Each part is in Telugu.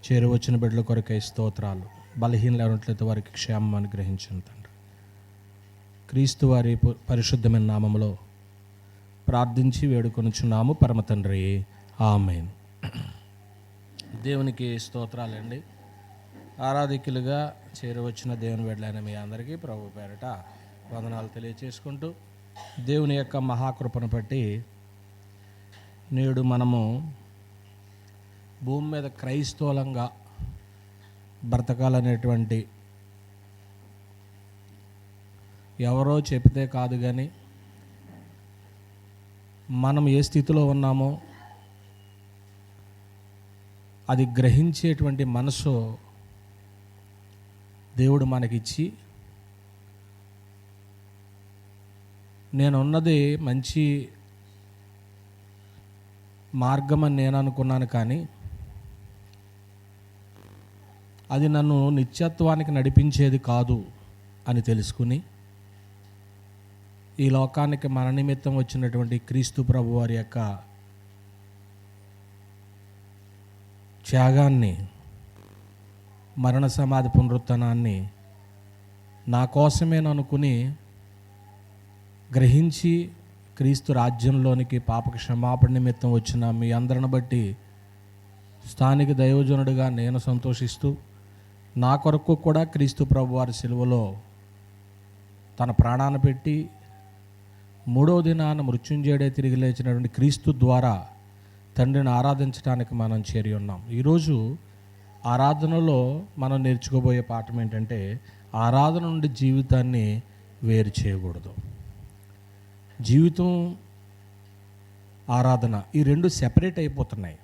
చేరువచ్చిన బిడ్డల కొరకై స్తోత్రాలు. బలహీనలు ఎవరిట్లయితే వారికి క్షేమం అనుగ్రహించండి తండ్రి. క్రీస్తు వారి పరిశుద్ధమైన నామములో ప్రార్థించి వేడుకొనుచున్నాము పరమ తండ్రి, ఆమేన్. దేవునికి స్తోత్రాలండి. ఆరాధికులుగా చేరువచ్చిన దేవుని బిడ్డలైన మీ అందరికీ ప్రభు పేరట వందనాలు తెలియచేసుకుంటూ, దేవుని యొక్క మహాకృపను బట్టి నేడు మనము భూమి మీద క్రైస్తవులంగా బ్రతకాలనేటువంటి ఎవరో చెబితే కాదు, కానీ మనం ఏ స్థితిలో ఉన్నామో అది గ్రహించేటువంటి మనసు దేవుడు మనకిచ్చి, నేనున్నది మంచి మార్గం అని నేను అనుకున్నాను, కానీ అది నన్ను నిత్యత్వానికి నడిపించేది కాదు అని తెలుసుకుని, ఈ లోకానికి మన నిమిత్తం వచ్చినటువంటి క్రీస్తు ప్రభు వారి యొక్క త్యాగాన్ని, మరణ సమాధి పునరుత్థానాన్ని నా కోసమేననుకుని గ్రహించి క్రీస్తు రాజ్యంలోనికి పాప క్షమాపణ నిమిత్తం వచ్చిన మీ అందరిని బట్టి స్థానిక దైవజనుడిగా నేను సంతోషిస్తూ, నా కొరకు కూడా క్రీస్తు ప్రభు వారి సిలువలో తన ప్రాణాన్ని పెట్టి మూడవ దినాన మృత్యుంజయుడే తిరిగి లేచినటువంటి క్రీస్తు ద్వారా తండ్రిని ఆరాధించడానికి మనం చేరి ఉన్నాం. ఈరోజు ఆరాధనలో మనం నేర్చుకోబోయే పాఠం ఏంటంటే, ఆరాధన నుండి జీవితాన్ని వేరు చేయకూడదు. జీవితం, ఆరాధన ఈ రెండు సెపరేట్ అయిపోతున్నాయి.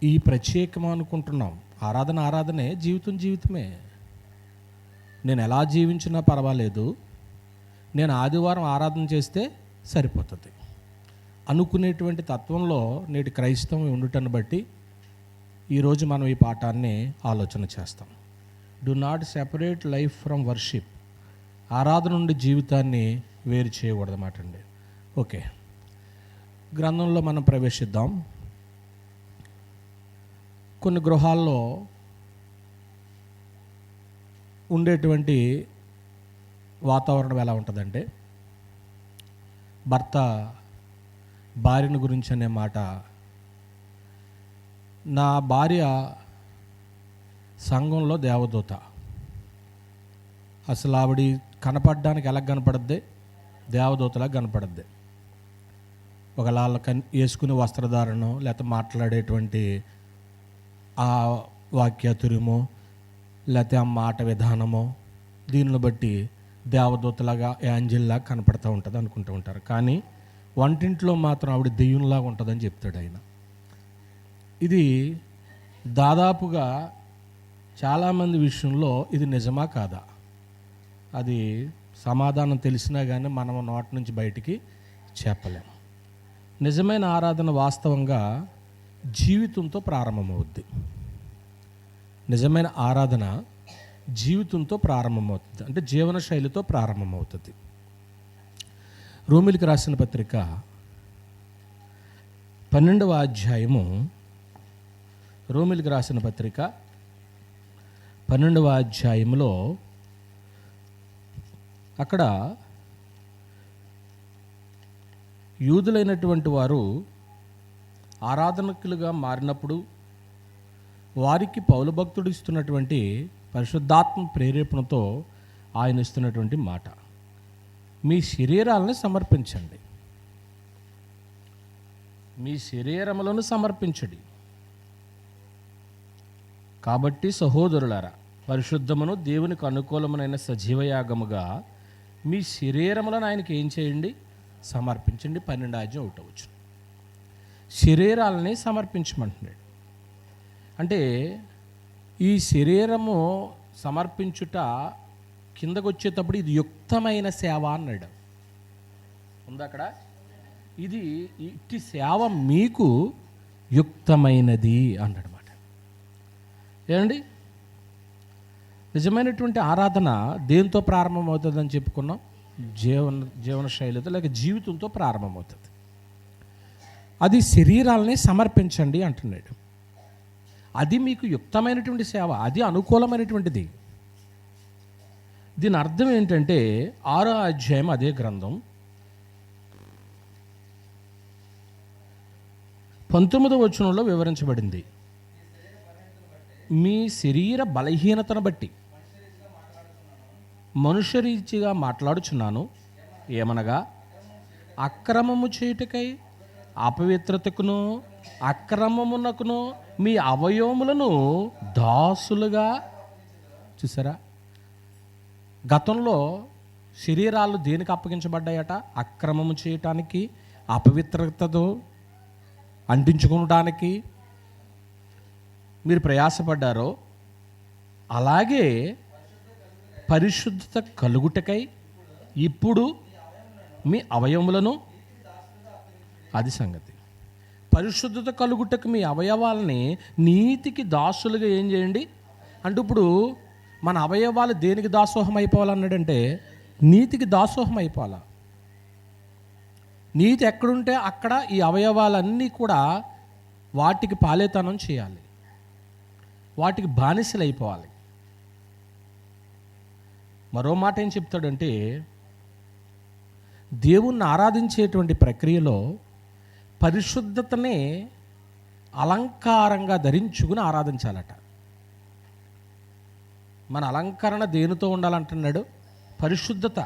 ఈ ప్రత్యేకం అనుకుంటున్నాం. ఆరాధన ఆరాధనే, జీవితం జీవితమే. నేను ఎలా జీవించినా పర్వాలేదు, నేను ఆదివారం ఆరాధన చేస్తే సరిపోతుంది అనుకునేటువంటి తత్వంలో నేటి క్రైస్తవం ఉండటాన్ని బట్టి ఈరోజు మనం ఈ పాఠాన్ని ఆలోచన చేస్తాం. Do not separate life from worship. ఆరాధన నుండి జీవితాన్ని వేరు చేయకూడదన్నమాట అండి. ఓకే, గ్రంథంలో మనం ప్రవేశిద్దాం. కొన్ని గృహాల్లో ఉండేటువంటి వాతావరణం ఎలా ఉంటుందంటే, భర్త భార్యను గురించి అనే మాట, నా భార్య సంఘంలో దేవదూత, అసలు ఆవిడ కనపడడానికి ఎలా కనపడద్ది? దేవదూతలా కనపడద్ది. ఒకవేళ వేసుకునే వస్త్రధారణం, లేకపోతే మాట్లాడేటువంటి ఆ వాక్యతుర్యమో, లేకపోతే ఆ మాట విధానమో, దీనిని బట్టి దేవదూతలాగా, యాంజిల్లా కనపడుతూ ఉంటుంది అనుకుంటూ ఉంటారు. కానీ వంటింట్లో మాత్రం ఆవిడ దెయ్యంలాగా ఉంటుందని చెప్తాడు ఆయన. ఇది దాదాపుగా చాలామంది విషయంలో ఇది నిజమా కాదా? అది సమాధానం తెలిసినా కానీ మనం నోటి నుంచి బయటికి చెప్పలేము. నిజమైన ఆరాధన వాస్తవంగా జీవితంతో ప్రారంభమవుద్ది. నిజమైన ఆరాధన జీవితంతో ప్రారంభమవుతుంది, అంటే జీవన శైలితో ప్రారంభమవుతుంది. రోమిలికి రాసిన పత్రిక 12వ అధ్యాయము, రోమిలికి రాసిన పత్రిక 12వ అధ్యాయంలో అక్కడ యూదులైనటువంటి వారు ఆరాధనకులుగా మారినప్పుడు వారికి పౌలు భక్తుడు ఇస్తున్నటువంటి పరిశుద్ధాత్మ ప్రేరేపణతో ఆయన ఇస్తున్నటువంటి మాట, మీ శరీరాలను సమర్పించండి, మీ శరీరములను సమర్పించండి. కాబట్టి సహోదరులారా, పరిశుద్ధమును దేవునికి అనుకూలమునైన సజీవయాగముగా మీ శరీరములను ఆయనకి ఏం చేయండి? సమర్పించండి. 12:1 శరీరాలని సమర్పించమంటున్నాడు. అంటే ఈ శరీరము సమర్పించుట కిందకు వచ్చేటప్పుడు ఇది యుక్తమైన సేవ అన్నాడు. ఉంది అక్కడ, ఇది ఇట్టి సేవ మీకు యుక్తమైనది అన్నాడు అన్నమాట. ఏమండి, నిజమైనటువంటి ఆరాధన దేంతో ప్రారంభమవుతుందని చెప్పుకున్నాం? జీవన శైలితో లేక జీవితంతో ప్రారంభమవుతుంది. అది శరీరాలని సమర్పించండి అంటున్నాడు. అది మీకు యుక్తమైనటువంటి సేవ, అది అనుకూలమైనటువంటిది. దీని అర్థం ఏంటంటే 6వ అధ్యాయం అదే గ్రంథం 19వ వచనంలో వివరించబడింది. మీ శరీర బలహీనతను బట్టి మనుష్యరీతిగా మాట్లాడుచున్నాను. ఏమనగా అక్రమము చేయుటకై అపవిత్రతకును అక్రమమునకును మీ అవయవములను దాసులుగా. చూసారా, గతంలో శరీరాలు దేనికి అప్పగించబడ్డాయట? అక్రమము చేయటానికి, అపవిత్రతతో అంటించుకోవడానికి మీరు ప్రయాసపడ్డారో అలాగే పరిశుద్ధత కలుగుటకై ఇప్పుడు మీ అవయవములను, అది సంగతి, పరిశుద్ధత కలుగుటకు మీ అవయవాలని నీతికి దాసులుగా ఏం చేయండి అంటే, ఇప్పుడు మన అవయవాలు దేనికి దాసోహం అయిపోవాలన్నాడంటే నీతికి దాసోహం అయిపోవాలా. నీతి ఎక్కడుంటే అక్కడ ఈ అవయవాలన్నీ కూడా వాటికి పాలేతనం చేయాలి, వాటికి బానిసలు అయిపోవాలి. మరో మాట ఏం చెప్తాడంటే, దేవుణ్ణి ఆరాధించేటువంటి ప్రక్రియలో పరిశుద్ధతనే అలంకారంగా ధరించుకుని ఆరాధించాలట. మన అలంకరణ దేనితో ఉండాలంటున్నాడు? పరిశుద్ధత.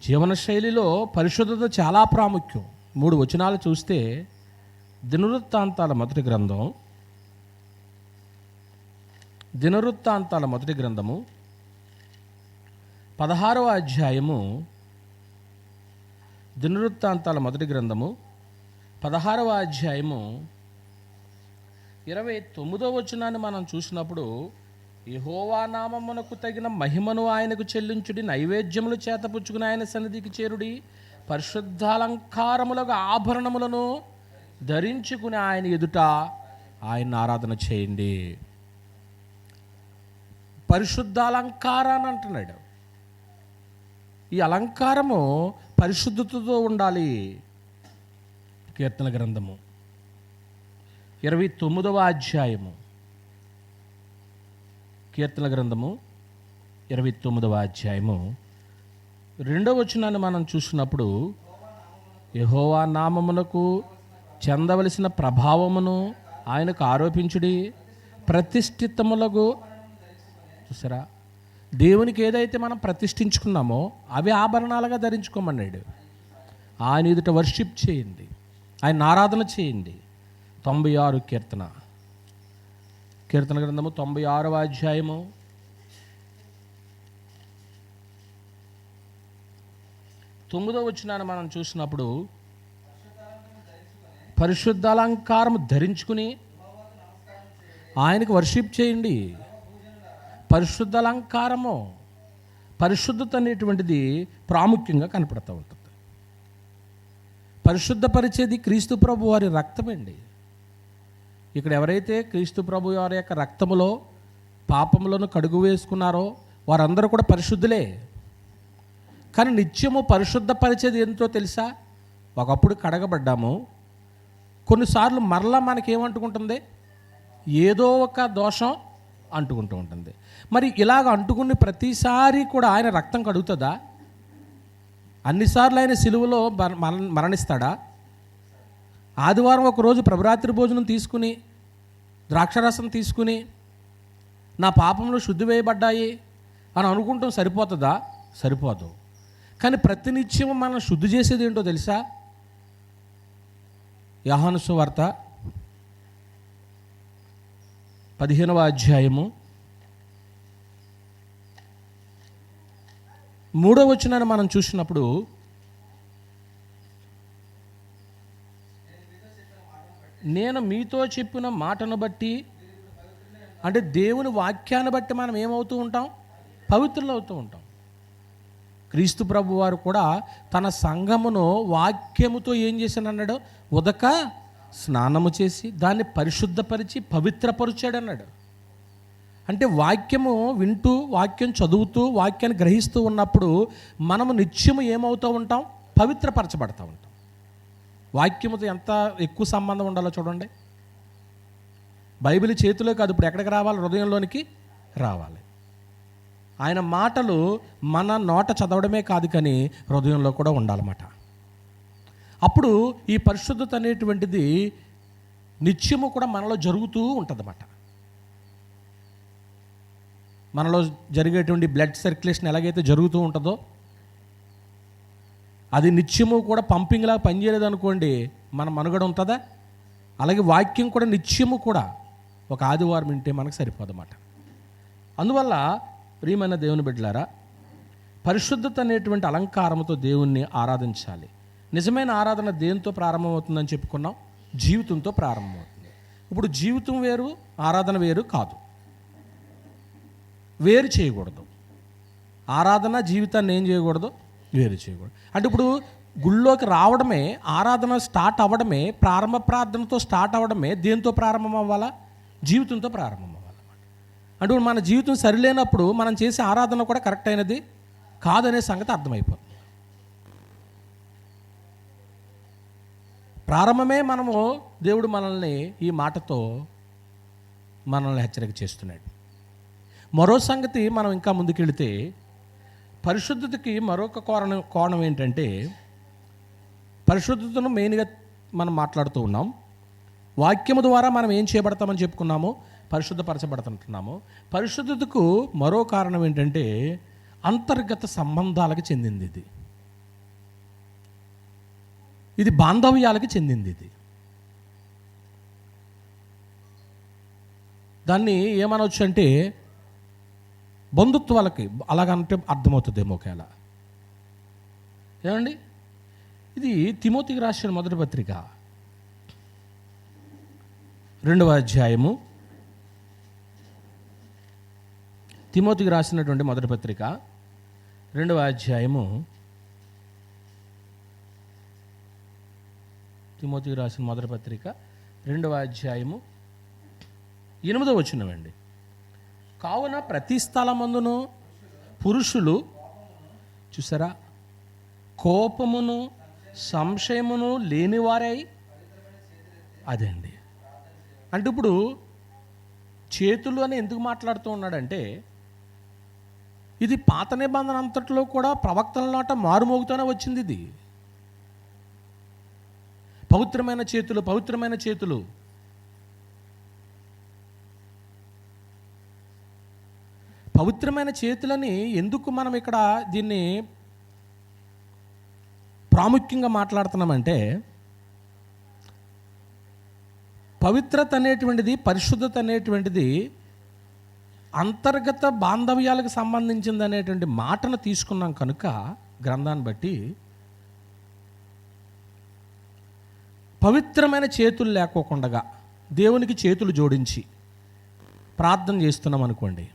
జీవనశైలిలో పరిశుద్ధత చాలా ప్రాముఖ్యం. 3 వచనాలు చూస్తే దినవృత్తాంతాల మొదటి గ్రంథము 16వ అధ్యాయము, దినవృత్తాంతాల మొదటి గ్రంథము 16వ అధ్యాయము 29వ వచనాన్ని మనం చూసినప్పుడు, యెహోవా నామమునకు తగిన మహిమను ఆయనకు చెల్లించుడి, నైవేద్యములు చేతపుచ్చుకుని ఆయన సన్నిధికి చేరుడి, పరిశుద్ధాలంకారములకు ఆభరణములను ధరించుకుని ఆయన ఎదుట ఆయన ఆరాధన చేయండి. పరిశుద్ధాలంకారాన్ని అంటున్నాడు. ఈ అలంకారము పరిశుద్ధతతో ఉండాలి. కీర్తన గ్రంథము 29వ అధ్యాయము, కీర్తన గ్రంథము 29వ అధ్యాయము 2వ వచనాన్ని మనం చూసినప్పుడు, యెహోవా నామమునకు చెందవలసిన ప్రభావమును ఆయనకు ఆరోపించుడి, ప్రతిష్ఠితములకు. చూసారా, దేవునికి ఏదైతే మనం ప్రతిష్ఠించుకున్నామో అవి ఆభరణాలుగా ధరించుకోమన్నాడు. ఆయన ఎదుట వర్షిప్ చేయండి, ఆయన ఆరాధన చేయండి. 96 కీర్తన గ్రంథము 96వ అధ్యాయము 9వ వచనాన్ని మనం చూసినప్పుడు, పరిశుద్ధాలంకారము ధరించుకుని ఆయనకు వర్షిప్ చేయండి. పరిశుద్ధాలంకారము, పరిశుద్ధత అనేటువంటిది ప్రాముఖ్యంగా కనపడుతూ ఉంటుంది. పరిశుద్ధపరిచేది క్రీస్తు ప్రభు వారి రక్తమండి. ఇక్కడ ఎవరైతే క్రీస్తు ప్రభు వారి యొక్క రక్తములో పాపములను కడుగు వేసుకున్నారో వారందరూ కూడా పరిశుద్ధులే. కానీ నిత్యము పరిశుద్ధపరిచేది ఎంతో తెలుసా? ఒకప్పుడు కడగబడ్డాము, కొన్నిసార్లు మరలా మనకేమంటుకుంటుంది? ఏదో ఒక దోషం అంటుకుంటూ ఉంటుంది. మరి ఇలాగ అంటుకుని ప్రతిసారి కూడా ఆయన రక్తం కడుగుతుందా? అన్నిసార్లు ఆయన సిలువలో మరణిస్తాడా? ఆదివారం ఒకరోజు ప్రభురాత్రి భోజనం తీసుకుని ద్రాక్షరసం తీసుకుని నా పాపంలో శుద్ధి వేయబడ్డాయి అని అనుకుంటాం సరిపోతుందా? సరిపోదు. కానీ ప్రతినిత్యం మనం శుద్ధి చేసేది ఏంటో తెలుసా? యోహాను సువార్త 15వ అధ్యాయము 3వ వచనాన్ని మనం చూసినప్పుడు, నేను మీతో చెప్పిన మాటను బట్టి, అంటే దేవుని వాక్యాన్ని బట్టి మనం ఏమవుతూ ఉంటాం? పవిత్రులు అవుతూ ఉంటాం. క్రీస్తు ప్రభు వారు కూడా తన సంఘమును వాక్యముతో ఏం చేశానన్నాడు? ఉదక స్నానము చేసి దాన్ని పరిశుద్ధపరిచి పవిత్రపరిచాడు అన్నాడు. అంటే వాక్యము వింటూ, వాక్యం చదువుతూ, వాక్యాన్ని గ్రహిస్తూ ఉన్నప్పుడు మనము నిత్యము ఏమవుతూ ఉంటాం? పవిత్రపరచబడతా ఉంటాం. వాక్యముతో ఎంత ఎక్కువ సంబంధం ఉండాలో చూడండి. బైబిల్ చేతిలో కాదు, ఇప్పుడు ఎక్కడికి రావాలి? హృదయంలోనికి రావాలి. ఆయన మాటలు మన నోట చదవడమే కాదు, కానీ హృదయంలో కూడా ఉండాలన్నమాట. అప్పుడు ఈ పరిశుద్ధత అనేటువంటిది నిత్యము కూడా మనలో జరుగుతూ ఉంటుందన్నమాట. మనలో జరిగేటువంటి బ్లడ్ సర్క్యులేషన్ ఎలాగైతే జరుగుతూ ఉంటుందో, అది నిత్యము కూడా పంపింగ్లా పనిచేయలేదు అనుకోండి, మన మనుగడ ఉంటుందా? అలాగే వాక్యం కూడా నిత్యము కూడా ఒక ఆదివారం వింటే మనకు సరిపోదన్నమాట. అందువల్ల ప్రియమైన దేవుని బిడ్డలారా, పరిశుద్ధత అనేటువంటి అలంకారంతో దేవుణ్ణి ఆరాధించాలి. నిజమైన ఆరాధన దేంతో ప్రారంభమవుతుందని చెప్పుకున్నాం? జీవితంతో ప్రారంభమవుతుంది. ఇప్పుడు జీవితం వేరు, ఆరాధన వేరు కాదు, వేరు చేయకూడదు. ఆరాధన జీవితాన్ని ఏం చేయకూడదు? వేరు చేయకూడదు. అంటే ఇప్పుడు గుళ్ళోకి రావడమే, ఆరాధన స్టార్ట్ అవ్వడమే, ప్రారంభ ప్రార్థనతో స్టార్ట్ అవ్వడమే దేంతో ప్రారంభం అవ్వాలా? జీవితంతో ప్రారంభం అవ్వాలి. అంటే ఇప్పుడు మన జీవితం సరిలేనప్పుడు మనం చేసే ఆరాధన కూడా కరెక్ట్ అయినది కాదనే సంగతి అర్థమైపోతుంది. ప్రారంభమే మనము, దేవుడు మనల్ని ఈ మాటతో మనల్ని హెచ్చరిక చేస్తున్నాడు. మరో సంగతి, మనం ఇంకా ముందుకెళితే పరిశుద్ధతకి మరొక కోణం ఏంటంటే, పరిశుద్ధతను మెయిన్గా మనం మాట్లాడుతూ ఉన్నాం. వాక్యము ద్వారా మనం ఏం చేయబడతామని చెప్పుకున్నాము? పరిశుద్ధపరచబడుతుంటున్నాము. పరిశుద్ధతకు మరో కారణం ఏంటంటే అంతర్గత సంబంధాలకు చెందింది. ఇది బాంధవ్యాలకు చెందింది. దాన్ని ఏమనవచ్చు అంటే బంధుత్వాలకి, అలాగంటే అర్థమవుతుందేమో ఒకవేళ. ఏమండి, ఇది తిమోతికి రాసిన మొదటి పత్రిక 2వ అధ్యాయము. తిమోతికి రాసినటువంటి మొదటి పత్రిక 2వ అధ్యాయము. తిమోతికి రాసిన మొదటి పత్రిక 2వ అధ్యాయము 8వ వచనమండి. కావున ప్రతి స్థలమందును పురుషులు, చూసారా, కోపమును సంశయమును లేనివారై, అదే అండి. అంటే ఇప్పుడు చేతులు అని ఎందుకు మాట్లాడుతూ ఉన్నాడంటే, ఇది పాత నిబంధన అంతట్లో కూడా ప్రవక్తల నాట మారుమోగుతూనే వచ్చింది. ఇది పవిత్రమైన చేతులు, పవిత్రమైన చేతులు. పవిత్రమైన చేతులని ఎందుకు మనం ఇక్కడ దీన్ని ప్రాముఖ్యంగా మాట్లాడుతున్నామంటే, పవిత్రత అనేటువంటిది, పరిశుద్ధత అనేటువంటిది అంతర్గత బాంధవ్యాలకు సంబంధించింది అనేటువంటి మాటను తీసుకున్నాం కనుక, గ్రంథాన్ని బట్టి పవిత్రమైన చేతులు లేకోకుండా దేవునికి చేతులు జోడించి ప్రార్థన చేస్తున్నాం అనుకోండి,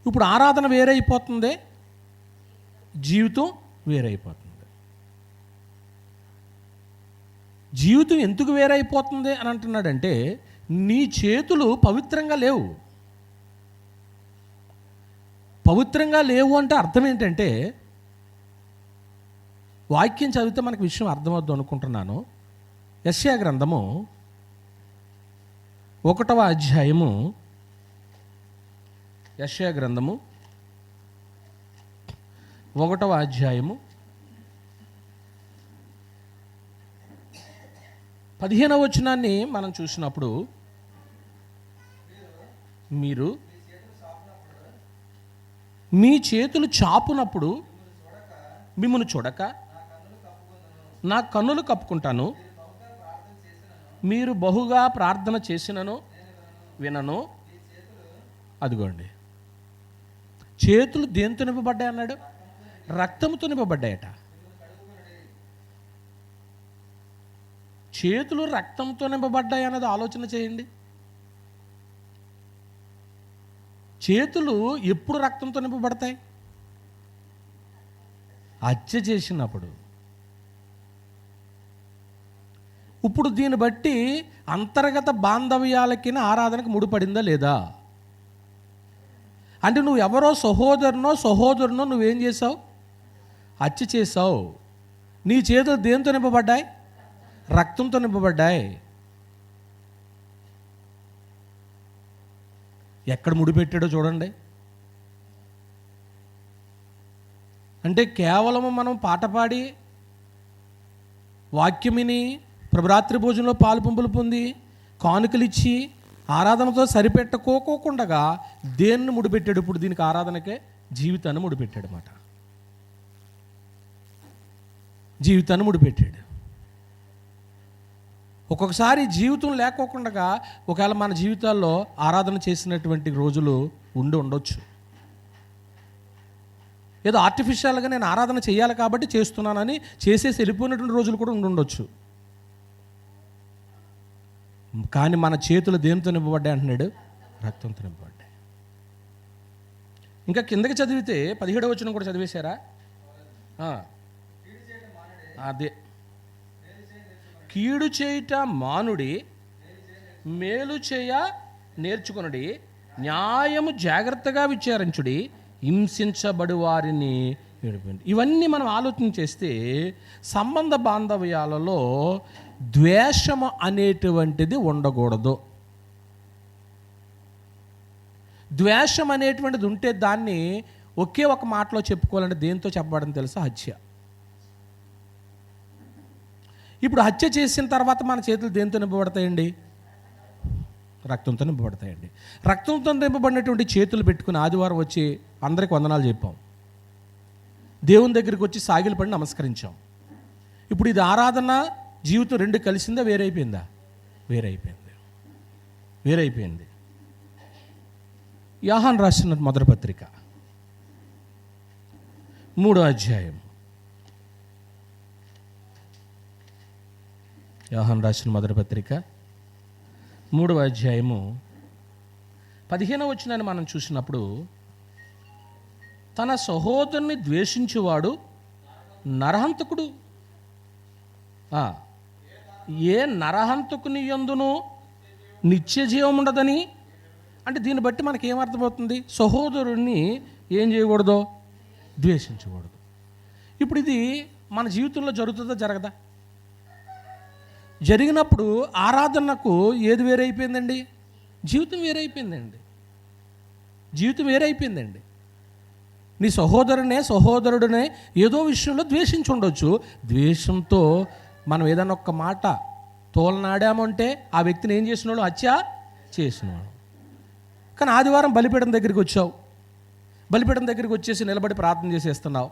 ఇప్పుడు ఆరాధన వేరైపోతుంది, జీవితం వేరైపోతుంది. జీవితం ఎందుకు వేరైపోతుంది అని అంటున్నాడంటే, నీ చేతులు పవిత్రంగా లేవు. పవిత్రంగా లేవు అంటే అర్థం ఏంటంటే, వాక్యం చదివితే మనకు విషయం అర్థమవుద్దు అనుకుంటున్నాను. యెషయా గ్రంథము 1వ అధ్యాయము. యెషయా గ్రంథము 1వ అధ్యాయము 15వ వచనాన్ని మనం చూసినప్పుడు, మీరు మీ చేతులు చాపునప్పుడు మిమ్మల్ని చూడక నా కన్నులు కప్పుకుంటాను, మీరు బహుగా ప్రార్థన చేసినను వినను. అదిగోండి, చేతులు దేంతో నింపబడ్డాయి అన్నాడు? రక్తంతో నింపబడ్డాయట. చేతులు రక్తంతో నింపబడ్డాయి అన్నది ఆలోచన చేయండి. చేతులు ఎప్పుడు రక్తంతో నింపబడతాయి? హత్య చేసినప్పుడు. ఇప్పుడు దీన్ని బట్టి అంతర్గత బాంధవ్యాలకి ఆరాధనకు ముడిపడిందా లేదా? అంటే నువ్వు ఎవరో సహోదరునో నువ్వేం చేసావు? హత్య చేసావు. నీ చేతులు దేంతో నింపబడ్డాయి? రక్తంతో నింపబడ్డాయి. ఎక్కడ ముడిపెట్టాడో చూడండి. అంటే కేవలము మనం పాట పాడి వాక్యమిని ప్రభరాత్రి భోజనంలో పాలు పంపులు పొంది కానుకలు ఇచ్చి ఆరాధనతో సరిపెట్టుకోకుండా దేన్ని ముడిపెట్టాడు? ఇప్పుడు దీనికి ఆరాధనకే జీవితాన్ని ముడిపెట్టాడు అన్నమాట. జీవితాన్ని ముడిపెట్టాడు. ఒక్కొక్కసారి జీవితం లేకోకుండా ఒకవేళ మన జీవితాల్లో ఆరాధన చేసినటువంటి రోజులు ఉండొచ్చు. ఏదో ఆర్టిఫిషియల్గా నేను ఆరాధన చేయాలి కాబట్టి చేస్తున్నానని చేసేసి వెళ్ళిపోయినటువంటి రోజులు కూడా ఉండొచ్చు. కానీ మన చేతులు దేనితో నింపబడ్డాయి అంటున్నాడు? రక్తంతో నింపబడ్డాయి. ఇంకా కిందకి చదివితే 17వ వచనం కూడా చదివేశారా? అదే, కీడు చేయుట మానుడి, మేలు చేయ నేర్చుకొనుడి, న్యాయము జాగ్రత్తగా విచారించుడి, హింసించబడి వారిని విడిపిండి. ఇవన్నీ మనం ఆలోచన చేస్తే సంబంధ బాంధవ్యాలలో ద్వేషము అనేటువంటిది ఉండకూడదు. ద్వేషం అనేటువంటిది ఉంటే దాన్ని ఒకే ఒక మాటలో చెప్పుకోవాలంటే దేంతో చెప్పబడని తెలుసా? హత్య. ఇప్పుడు హత్య చేసిన తర్వాత మన చేతులు దేంతో నింపబడతాయండి? రక్తంతో నింపబడతాయండి. రక్తంతో నింపబడినటువంటి చేతులు పెట్టుకుని ఆదివారం వచ్చి అందరికి వందనాలు చెప్పాం, దేవుని దగ్గరికి వచ్చి సాగిలు పడి నమస్కరించాం. ఇప్పుడు ఇది ఆరాధన జీవితం రెండు కలిసిందా? వేరైపోయిందా? వేరైపోయింది. యోహాను రాసిన మొదటి పత్రిక 3వ అధ్యాయం. యోహాను రాసిన మొదటి పత్రిక 3వ అధ్యాయము 15వ వచనాన్ని మనం చూసినప్పుడు, తన సహోదరుని ద్వేషించువాడు నరహంతకుడు. ఏ నరహంతకుని యందును నిత్య జీవం ఉండదని. అంటే దీన్ని బట్టి మనకి ఏమర్థమవుతుంది? సహోదరుణ్ణి ఏం చేయకూడదు? ద్వేషించకూడదు. ఇప్పుడు ఇది మన జీవితంలో జరుగుతుందా జరగదా? జరిగినప్పుడు ఆరాధనకు ఏది వేరైపోయిందండి? జీవితం వేరైపోయిందండి. నీ సహోదరుడినే ఏదో విషయంలో ద్వేషించి ఉండొచ్చు. ద్వేషంతో మనం ఏదైనా ఒక్క మాట తోలనాడామంటే ఆ వ్యక్తిని ఏం చేసినాడు? హత్య చేసినాడు. కానీ ఆదివారం బలిపీఠం దగ్గరికి వచ్చావు, బలిపీఠం దగ్గరికి వచ్చేసి నిలబడి ప్రార్థన చేసేస్తున్నావు,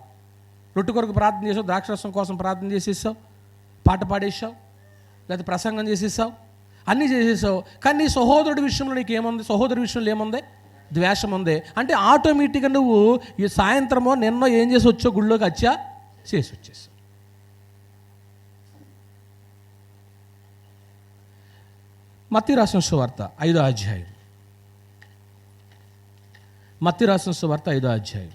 రొట్టె కొరకు ప్రార్థన చేసావు, ద్రాక్షరసం కోసం ప్రార్థన చేసేసావు, పాట పాడేసావు, లేదా ప్రసంగం చేసేసావు, అన్నీ చేసేసావు. కానీ నీ సహోదరుడి విషయంలో నీకేముంది? సహోదరుడి విషయంలో ఏముంది? ద్వేషం ఉంది. అంటే ఆటోమేటిక్గా నువ్వు ఈ సాయంత్రమో నిన్నో ఏం చేసి వచ్చావు? గుళ్ళోకి హత్య చేసి వచ్చేసావు. మత్తయి రాసిన సువార్త 5వ అధ్యాయం. మత్తయి రాసిన సువార్త 5వ అధ్యాయం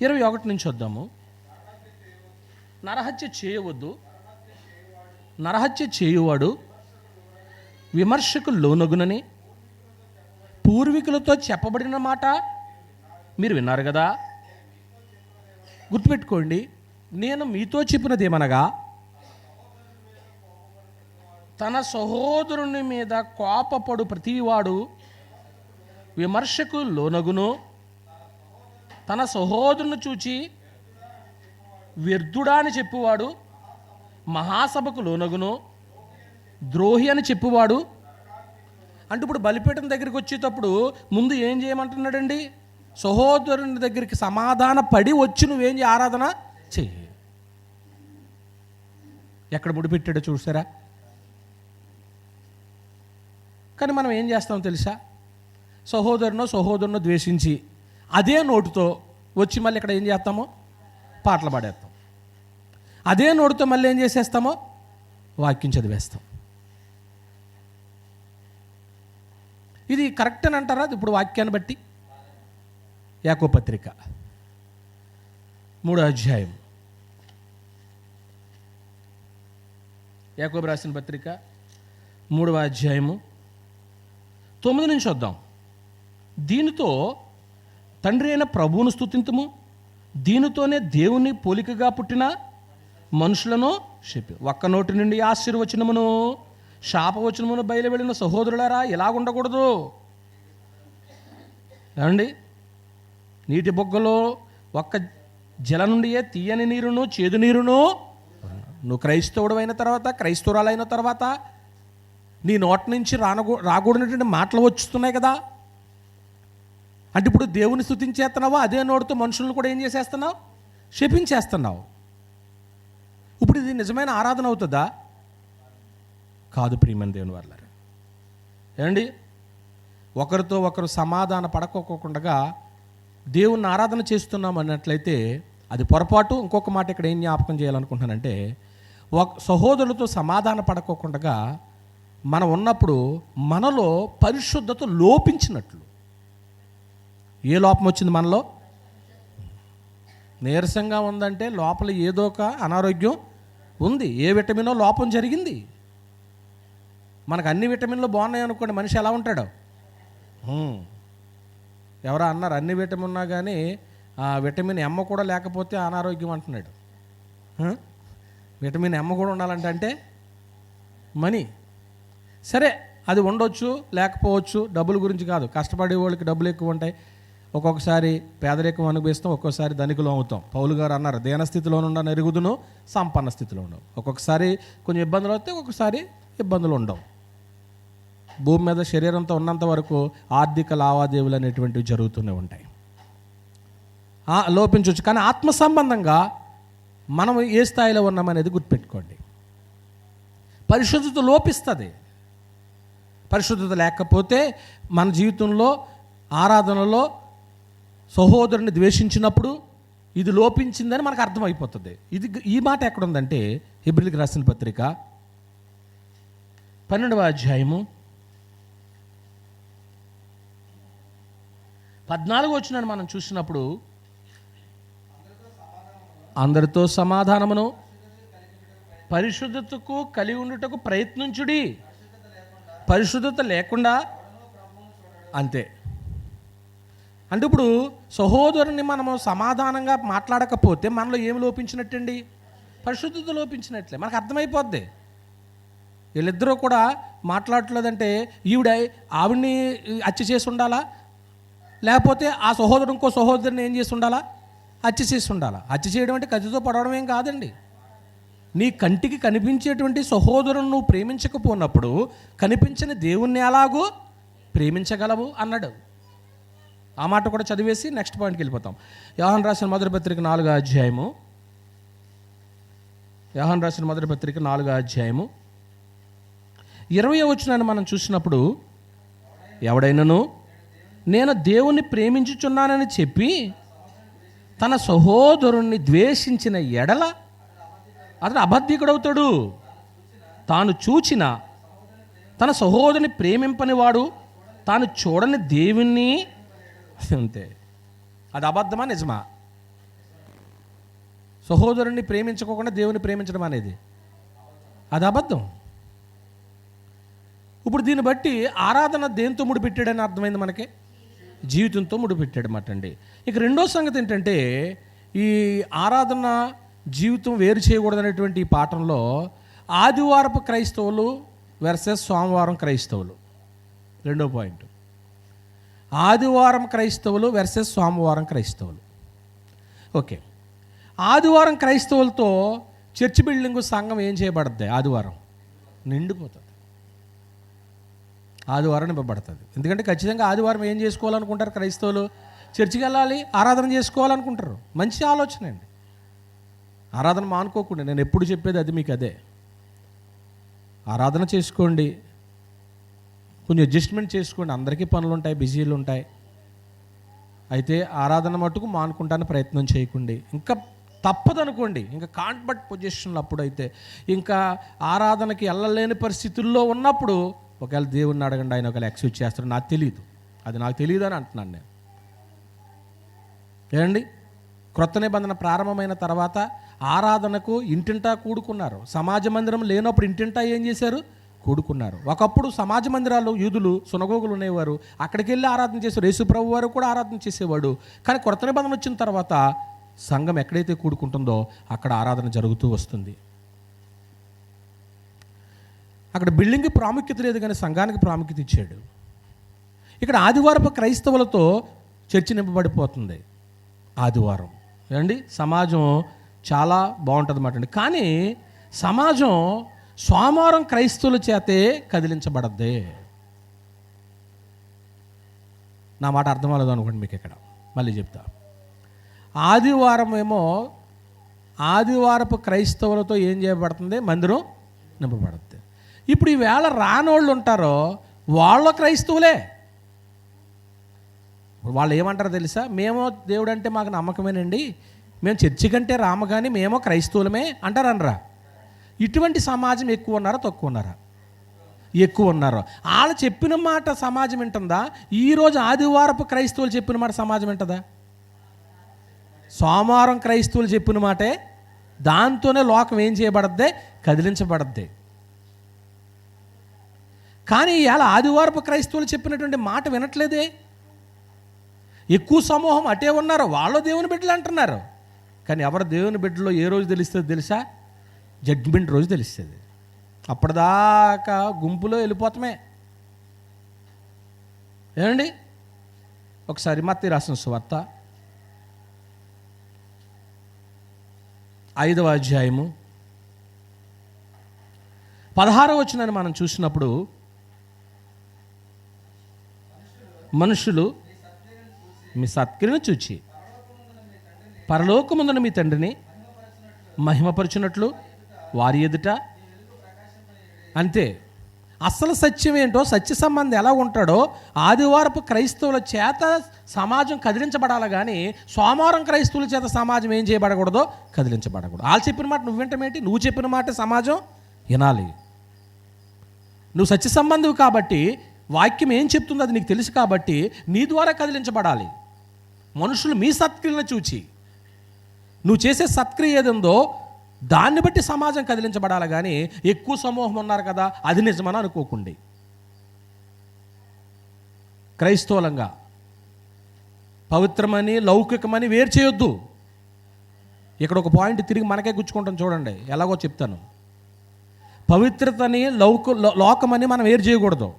21 నుంచి వద్దాము. నరహత్య చేయవద్దు, నరహత్య చేయువాడు విమర్శకు లోనగునని పూర్వీకులతో చెప్పబడిన మాట మీరు విన్నారు కదా. గుర్తుపెట్టుకోండి, నేను మీతో చెప్పినదేమనగా, తన సహోదరుని మీద కోపపడు ప్రతివాడు విమర్శకు లోనగును, తన సహోదరుని చూచి వ్యర్థుడా అని చెప్పువాడు మహాసభకు లోనగును, ద్రోహి అని చెప్పువాడు. అంటే ఇప్పుడు బలిపీఠం దగ్గరికి వచ్చేటప్పుడు ముందు ఏం చేయమంటున్నాడండి? సహోదరుని దగ్గరికి సమాధాన పడి వచ్చి నువ్వేం చేయ? ఆరాధన చెయ్యి. ఎక్కడ ముడిపెట్టాడో చూసారా? కానీ మనం ఏం చేస్తామో తెలుసా? సహోదరునో ద్వేషించి అదే నోటుతో వచ్చి మళ్ళీ ఇక్కడ ఏం చేస్తామో? పాటలు పాడేస్తాం. అదే నోటుతో మళ్ళీ ఏం చేసేస్తామో? వాక్యం చదివేస్తాం. ఇది కరెక్ట్ అని అంటారా? ఇప్పుడు వాక్యాన్ని బట్టి యాకోబు పత్రిక 3వ అధ్యాయం, యాకోబు రాసిన పత్రిక 3వ అధ్యాయము 9 నుంచి వద్దాం. దీనితో తండ్రి అయిన ప్రభువును స్తుతింతుము, దీనితోనే దేవుని పోలికగా పుట్టిన మనుషులను చెప్పి ఒక్క నోటి నుండి ఆశీర్వచనమును శాపవచనమును బయలువెళ్ళిన సహోదరులారా ఇలాగుండకూడదు. ఏమండి, నీటి బొగ్గలో ఒక్క జల నుండియే తీయని నీరును చేదు నీరును. నువ్వు క్రైస్తవుడు అయిన తర్వాత, క్రైస్తవురాలైన తర్వాత నీ నోటి నుంచి రాకూడనటువంటి మాటలు వచ్చుతున్నాయి కదా. అంటే ఇప్పుడు దేవుని స్తుతించేస్తున్నావా, అదే నోటితో మనుషులను కూడా ఏం చేసేస్తున్నావు? శపించేస్తున్నావు. ఇప్పుడు ఇది నిజమైన ఆరాధన అవుతుందా? కాదు ప్రియమైన దేవుని వాళ్ళారా. ఏమండి, ఒకరితో ఒకరు సమాధాన పడకోకుండా దేవుణ్ణి ఆరాధన చేస్తున్నాం అన్నట్లయితే అది పొరపాటు. ఇంకొక మాట ఇక్కడ ఏం జ్ఞాపకం చేయాలనుకుంటున్నానంటే, సహోదరులతో సమాధాన పడకోకుండా మనం ఉన్నప్పుడు మనలో పరిశుద్ధత లోపించినట్లు. ఏ లోపం వచ్చింది మనలో? నీరసంగా ఉందంటే లోపల ఏదో ఒక అనారోగ్యం ఉంది. ఏ విటమినో లోపం జరిగింది. మనకు అన్ని విటమిన్లు బాగున్నాయి అనుకోండి, మనిషి ఎలా ఉంటాడు? ఎవరో అన్నారు అన్ని విటమిన్ ఉన్నా కానీ ఆ విటమిన్ ఎమ్మ కూడా లేకపోతే అనారోగ్యం అంటున్నాడు. విటమిన్ ఎమ్మ కూడా ఉండాలంటే మనీ. సరే, అది ఉండొచ్చు లేకపోవచ్చు, డబ్బుల గురించి కాదు. కష్టపడే వాళ్ళకి డబ్బులు ఎక్కువ ఉంటాయి, ఒక్కొక్కసారి పేదరికం అనుభవిస్తాం, ఒక్కొక్కసారి ధనికులు అవుతాం. పౌలు గారు అన్నారు, దీనస్థితిలో నుండి నెరుగుదును, సంపన్న స్థితిలో ఉండవు. ఒక్కొక్కసారి కొంచెం ఇబ్బందులు వస్తే, ఒక్కొక్కసారి ఇబ్బందులు ఉండవు. భూమి మీద శరీరంతో ఉన్నంత వరకు ఆర్థిక లావాదేవీలు అనేటువంటివి జరుగుతూనే ఉంటాయి. లోపించవచ్చు, కానీ ఆత్మ సంబంధంగా మనం ఏ స్థాయిలో ఉన్నామనేది గుర్తుపెట్టుకోండి. పరిశుద్ధత లోపిస్తుంది. పరిశుద్ధత లేకపోతే మన జీవితంలో ఆరాధనలో సహోదరుని ద్వేషించినప్పుడు ఇది లోపించిందని మనకు అర్థమైపోతుంది. ఈ మాట ఎక్కడుందంటే హెబ్రీయులకు రాసిన పత్రిక 12వ అధ్యాయము 14వ వచనాన్ని మనం చూసినప్పుడు, అందరితో సమాధానమును పరిశుద్ధతకు కలిగి ఉండుటకు ప్రయత్నించుడి. పరిశుద్ధత లేకుండా అంతే. అంటే ఇప్పుడు సహోదరుని మనము సమాధానంగా మాట్లాడకపోతే మనలో ఏమి లోపించినట్టండి? పరిశుద్ధత లోపించినట్లే. మనకు అర్థమైపోద్ది. వీళ్ళిద్దరూ కూడా మాట్లాడట్లేదంటే ఆవిడ్ని హత్య చేసి ఉండాలా, లేకపోతే ఆ సహోదరు ఇంకో సహోదరుని ఏం చేసి ఉండాలా? హత్య చేసి ఉండాలా. హత్య చేయడం అంటే కత్తితో పడవడం ఏం కాదండి. నీ కంటికి కనిపించేటువంటి సహోదరుని నువ్వు ప్రేమించకపోయినప్పుడు కనిపించని దేవుణ్ణి ఎలాగూ ప్రేమించగలవు అన్నాడు. ఆ మాట కూడా చదివేసి నెక్స్ట్ పాయింట్కి వెళ్ళిపోతాం. యోహాను రాసిన మొదటి పత్రిక 4వ అధ్యాయము. యోహాను రాసిన మొదటి పత్రిక 4వ అధ్యాయము 20వ వచనాన్ని మనం చూసినప్పుడు, ఎవడైనను నేను దేవుణ్ణి ప్రేమించుచున్నానని చెప్పి తన సహోదరుణ్ణి ద్వేషించిన ఎడల అతడు అబద్ధికుడవుతాడు. తాను చూచిన తన సహోదరుని ప్రేమింపని వాడు తాను చూడని దేవుణ్ణి, అంతే. అది అబద్ధమా నిజమా? సహోదరుణ్ణి ప్రేమించుకోకుండా దేవుని ప్రేమించడం అనేది అది అబద్ధం. ఇప్పుడు దీన్ని బట్టి ఆరాధన దేంతో ముడిపెట్టాడని అర్థమైంది మనకి? జీవితంతో ముడిపెట్టాడు అన్నమాట అండి. ఇక రెండో సంగతి ఏంటంటే, ఈ ఆరాధన జీవితం వేరు చేయకూడదనేటువంటి ఈ పాఠంలో ఆదివారపు క్రైస్తవులు వర్సెస్ సోమవారం క్రైస్తవులు. రెండో పాయింట్, ఆదివారం క్రైస్తవులు వర్సెస్ సోమవారం క్రైస్తవులు. ఓకే, ఆదివారం క్రైస్తవులతో చర్చ్ బిల్డింగ్ సంఘం ఏం చేయబడుతుంది? ఆదివారం నిండిపోతుంది, ఆదివారం నింపబడుతుంది. ఎందుకంటే ఖచ్చితంగా ఆదివారం ఏం చేసుకోవాలనుకుంటారు క్రైస్తవులు? చర్చికి వెళ్ళాలి, ఆరాధన చేసుకోవాలనుకుంటారు. మంచి ఆలోచన అండి. ఆరాధన మానుకోకుండా, నేను ఎప్పుడు చెప్పేది అది మీకు అదే. ఆరాధన చేసుకోండి, కొంచెం అడ్జస్ట్మెంట్ చేసుకోండి. అందరికీ పనులు ఉంటాయి, బిజీలు ఉంటాయి. అయితే ఆరాధన మటుకు మానుకుంటాను ప్రయత్నం చేయకండి. ఇంకా తప్పదనుకోండి, ఇంకా కాంట్ బట్ పొజిషన్లో అప్పుడైతే ఇంకా ఆరాధనకి వెళ్ళలేని పరిస్థితుల్లో ఉన్నప్పుడు ఒకవేళ దేవుణ్ణి అడగండి, ఆయన ఒకవేళ ఎక్స్క్యూజ్ చేస్తాడు. నాకు తెలియదు, అది నాకు తెలియదు అని అంటున్నాను నేను. ఏమండి, క్రొత్త నిబంధన ప్రారంభమైన తర్వాత ఆరాధనకు ఇంటింటా కూడుకున్నారు. సమాజ మందిరం లేనప్పుడు ఇంటింటా ఏం చేశారు? కూడుకున్నారు. ఒకప్పుడు సమాజ మందిరాలు, యూదులు సునగోగులు ఉండేవారు, అక్కడికి వెళ్ళి ఆరాధన చేశారు. యేసు ప్రభు వారు కూడా ఆరాధన చేసేవాడు. కానీ క్రొత్త నిబంధన వచ్చిన తర్వాత సంఘం ఎక్కడైతే కూడుకుంటుందో అక్కడ ఆరాధన జరుగుతూ వస్తుంది. అక్కడ బిల్డింగ్కి ప్రాముఖ్యత లేదు కానీ సంఘానికి ప్రాముఖ్యత ఇచ్చాడు. ఇక్కడ ఆదివారపు క్రైస్తవులతో చర్చి నింపబడిపోతుంది. ఆదివారం ఏమండి సమాజం చాలా బాగుంటుంది అన్నమాట అండి. కానీ సమాజం సోమవారం క్రైస్తవుల చేతే కదిలించబడద్దే. నా మాట అర్థం అవ్వలేదు అనుకోండి మీకు. ఇక్కడ మళ్ళీ చెప్తా. ఆదివారం ఏమో ఆదివారపు క్రైస్తవులతో ఏం చేయబడుతుంది? మందిరం నింపబడుతుంది. ఇప్పుడు ఈవేళ రానోళ్ళు ఉంటారో వాళ్ళ క్రైస్తవులే. వాళ్ళు ఏమంటారో తెలుసా? మేము దేవుడు అంటే మాకు నమ్మకమేనండి, మేము చర్చి కంటే రాము కానీ మేమో క్రైస్తవులమే అంటారనరా. ఇటువంటి సమాజం ఎక్కువ ఉన్నారా తక్కువ ఉన్నారా? ఎక్కువ ఉన్నారు. వాళ్ళు చెప్పిన మాట సమాజం వింటుందా? ఈరోజు ఆదివారపు క్రైస్తవులు చెప్పిన మాట సమాజం వింటుందా? సోమవారం క్రైస్తవులు చెప్పిన మాటే దాంతోనే లోకం ఏం చేయబడద్దే? కదిలించబడద్దే. కానీ ఇవాళ ఆదివారపు క్రైస్తవులు చెప్పినటువంటి మాట వినట్లేదే. ఎక్కువ సమూహం అటే ఉన్నారు, వాళ్ళు దేవుని బిడ్డలు అంటున్నారు. కానీ ఎవరు దేవుని బిడ్డలో ఏ రోజు తెలుస్తుంది తెలుసా? జడ్జిమెంట్ రోజు తెలుస్తుంది. అప్పటిదాకా గుంపులో వెళ్ళిపోతామే. ఏమండి ఒకసారి మత్తయి రాసిన సువార్త 5వ అధ్యాయము 16వ వచనాన్ని మనం చూసినప్పుడు, మనుషులు మీ సత్క్రియను చూచి పరలోకముందున మీ తండ్రిని మహిమపరచునట్లు వారి ఎదుట. అంతే. అసలు సత్యం ఏంటో, సత్య సంబంధం ఎలా ఉంటాడో ఆదివారపు క్రైస్తవుల చేత సమాజం కదిలించబడాలి కానీ సోమవారం క్రైస్తవుల చేత సమాజం ఏం చేయబడకూడదో? కదిలించబడకూడదు. వాళ్ళు చెప్పిన మాట నువ్వు వింటమేంటి? నువ్వు చెప్పిన మాట సమాజం వినాలి. నువ్వు సత్య సంబంధం కాబట్టి వాక్యం ఏం చెప్తుందో అది నీకు తెలుసు కాబట్టి నీ ద్వారా కదిలించబడాలి. మనుషులు మీ సత్క్రియలను చూచి, నువ్వు చేసే సత్క్రియ ఏదుందో దాన్ని బట్టి సమాజం కదిలించబడాలి కానీ ఎక్కువ సమూహం ఉన్నారు కదా అది నిజమని అనుకోకండి. క్రైస్తవులంగా పవిత్రమని లౌకికమని వేరు చేయొద్దు. ఇక్కడ ఒక పాయింట్ తిరిగి మనకే గుచ్చుకుంటాం చూడండి, ఎలాగో చెప్తాను. పవిత్రతని లోకమని మనం వేరు చేయకూడదు.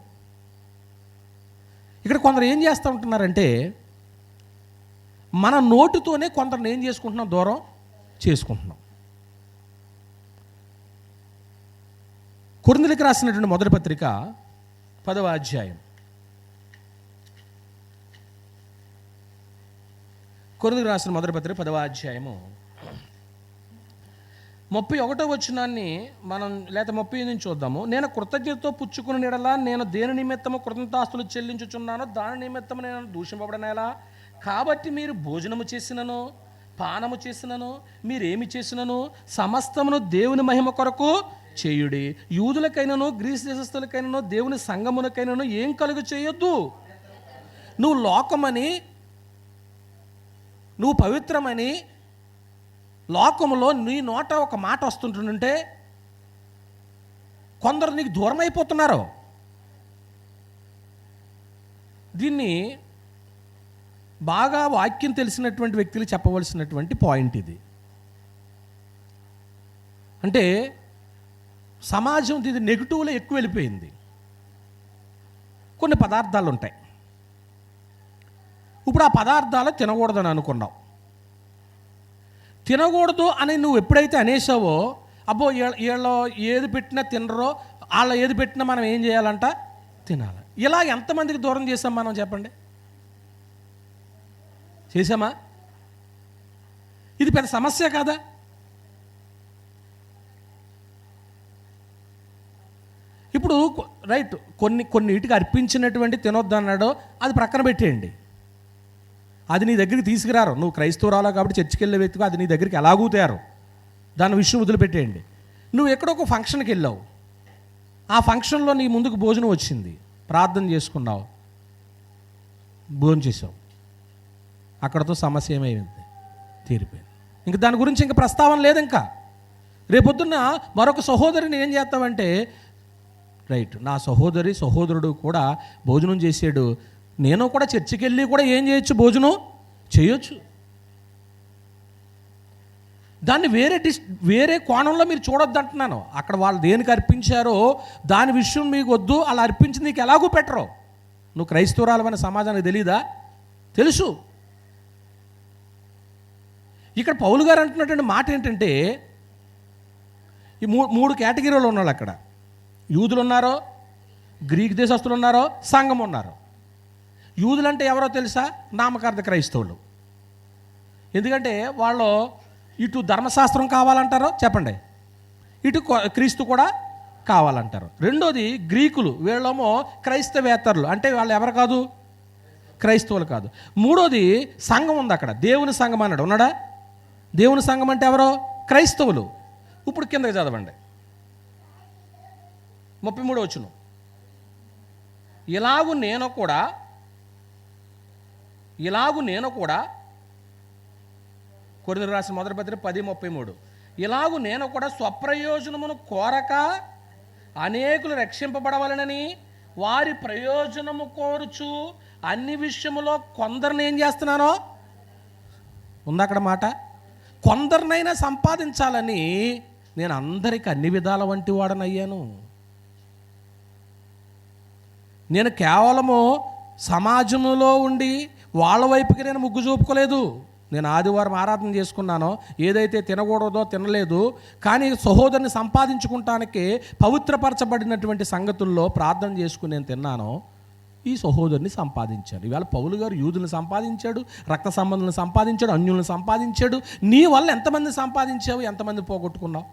ఇక్కడ కొందరు ఏం చేస్తూ ఉంటున్నారంటే మన నోటుతోనే కొందరిని ఏం చేసుకుంటున్నాం? దూరం చేసుకుంటున్నాం. కొరింథీయులకు రాసినటువంటి మొదటి పత్రిక 10వ అధ్యాయం, కొరింథీయులకు రాసిన మొదటి పత్రిక 10వ అధ్యాయము 31వ వచనాన్ని మనం లేదా 30 నుంచి చూద్దాము. నేను కృతజ్ఞతతో పుచ్చుకుని ఎడలా నేను దేని నిమిత్తము కృతజ్ఞతాస్తులు చెల్లించుచున్నానో దాని నిమిత్తము నేను దూషింపబడనేలా. కాబట్టి మీరు భోజనము చేసినను పానము చేసినను మీరేమి చేసినను సమస్తమును దేవుని మహిమ కొరకు చేయుడి. యూదులకైనను గ్రీసు దేశస్థులకైనను దేవుని సంఘమునకైనను ఏం కలుగు చేయొద్దు. నువ్వు లోకమని, నువ్వు పవిత్రమని లోకములో నీ నోట ఒక మాట వస్తుంటుంటే కొందరు నీకు దూరం అయిపోతున్నారు. దీన్ని బాగా వాక్యం తెలిసినటువంటి వ్యక్తులు చెప్పవలసినటువంటి పాయింట్ ఇది. అంటే సమాజం ఇది నెగిటివ్లో ఎక్కువ వెళ్ళిపోయింది. కొన్ని పదార్థాలు ఉంటాయి, ఇప్పుడు ఆ పదార్థాలు తినకూడదని అనుకున్నావు. తినకూడదు అని నువ్వు ఎప్పుడైతే అనేసావో, అబ్బో వీళ్ళు ఏది పెట్టినా తినరో, వాళ్ళ ఏది పెట్టినా మనం ఏం చేయాలంట? తినాలి. ఇలా ఎంతమందికి దూరం చేసాం మనం చెప్పండి? చేసామా? ఇది పెద్ద సమస్య కాదా? ఇప్పుడు రైట్, కొన్నిటికి అర్పించినటువంటి తినొద్దు అన్నాడో అది ప్రక్కన పెట్టేయండి. అది నీ దగ్గరికి తీసుకురారు. నువ్వు క్రైస్తవురాలో కాబట్టి చర్చికి వెళ్ళే వ్యక్తిగా అది నీ దగ్గరికి ఎలాగూ తేరు. దాని విషయం వదిలిపెట్టేయండి. నువ్వు ఎక్కడో ఒక ఫంక్షన్కి వెళ్ళావు, ఆ ఫంక్షన్లో నీ ముందుకు భోజనం వచ్చింది, ప్రార్థన చేసుకున్నావు, భోజనం చేసావు, అక్కడతో సమస్య ఏమైంది? తీరిపోయింది. ఇంక దాని గురించి ఇంకా ప్రస్తావన లేదు. ఇంకా రేపొద్దున్న మరొక సహోదరిని ఏం చేస్తావంటే, రైట్, నా సహోదరుడు కూడా భోజనం చేసాడు, నేను కూడా చర్చికి వెళ్ళి కూడా ఏం చేయొచ్చు? భోజనం చేయొచ్చు. దాన్ని వేరే కోణంలో మీరు చూడొద్దు అంటున్నాను. అక్కడ వాళ్ళు దేనికి అర్పించారో దాని విషయం మీకు వద్దు. అలా అర్పించింది నీకు ఎలాగూ పెట్టరు. నువ్వు క్రైస్తవురాలవని సమాజానికి తెలీదా? తెలుసు. ఇక్కడ పౌలు గారు అంటున్నటువంటి మాట ఏంటంటే, ఈ మూడు కేటగిరీలు ఉన్నారు అక్కడ. యూదులు ఉన్నారో, గ్రీక్ దేశస్తులు ఉన్నారో, సంఘం ఉన్నారు. యూదులు అంటే ఎవరో తెలుసా? నామకార్థ క్రైస్తవులు. ఎందుకంటే వాళ్ళు ఇటు ధర్మశాస్త్రం కావాలంటారో చెప్పండి, ఇటు క్రీస్తు కూడా కావాలంటారు. రెండోది గ్రీకులు, వీళ్ళేమో క్రైస్తవేతరులు, అంటే వాళ్ళు ఎవరు కాదు? క్రైస్తవులు కాదు. మూడోది సంఘం ఉంది అక్కడ, దేవుని సంఘం అన్నాడు, ఉన్నాడా? దేవుని సంఘం అంటే ఎవరో? క్రైస్తవులు. ఇప్పుడు కిందకి చదవండి, 33వ వచనం. ఇలాగు నేను కూడా కొరింథీయులకు రాసిన మొదటి పత్రిక 10:33. ఇలాగు నేను కూడా స్వప్రయోజనమును కోరక అనేకులు రక్షింపబడవలనని వారి ప్రయోజనము కోరుచు అన్ని విషయములో కొందరిని ఏం చేస్తున్నానో ఉంది అక్కడ మాట. కొందరినైనా సంపాదించాలని నేను అందరికి అన్ని విధాల వంటి వాడనయ్యాను. నేను కేవలము సమాజంలో ఉండి వాళ్ళ వైపుకి నేను మొగ్గు చూపుకోలేదు. నేను ఆదివారం ఆరాధన చేసుకున్నానో, ఏదైతే తినకూడదో తినలేదు, కానీ సహోదరుని సంపాదించుకుంటానికి పవిత్రపరచబడినటువంటి సంగతుల్లో ప్రార్థన చేసుకుని నేను తిన్నానో ఈ సహోదరుని సంపాదించాడు. ఈవేళ పౌలు గారు యూదులను సంపాదించాడు, రక్త సంబంధులను సంపాదించాడు, అన్యులను సంపాదించాడు. నీ వల్ల ఎంతమంది సంపాదించావు, ఎంతమంది పోగొట్టుకున్నావు?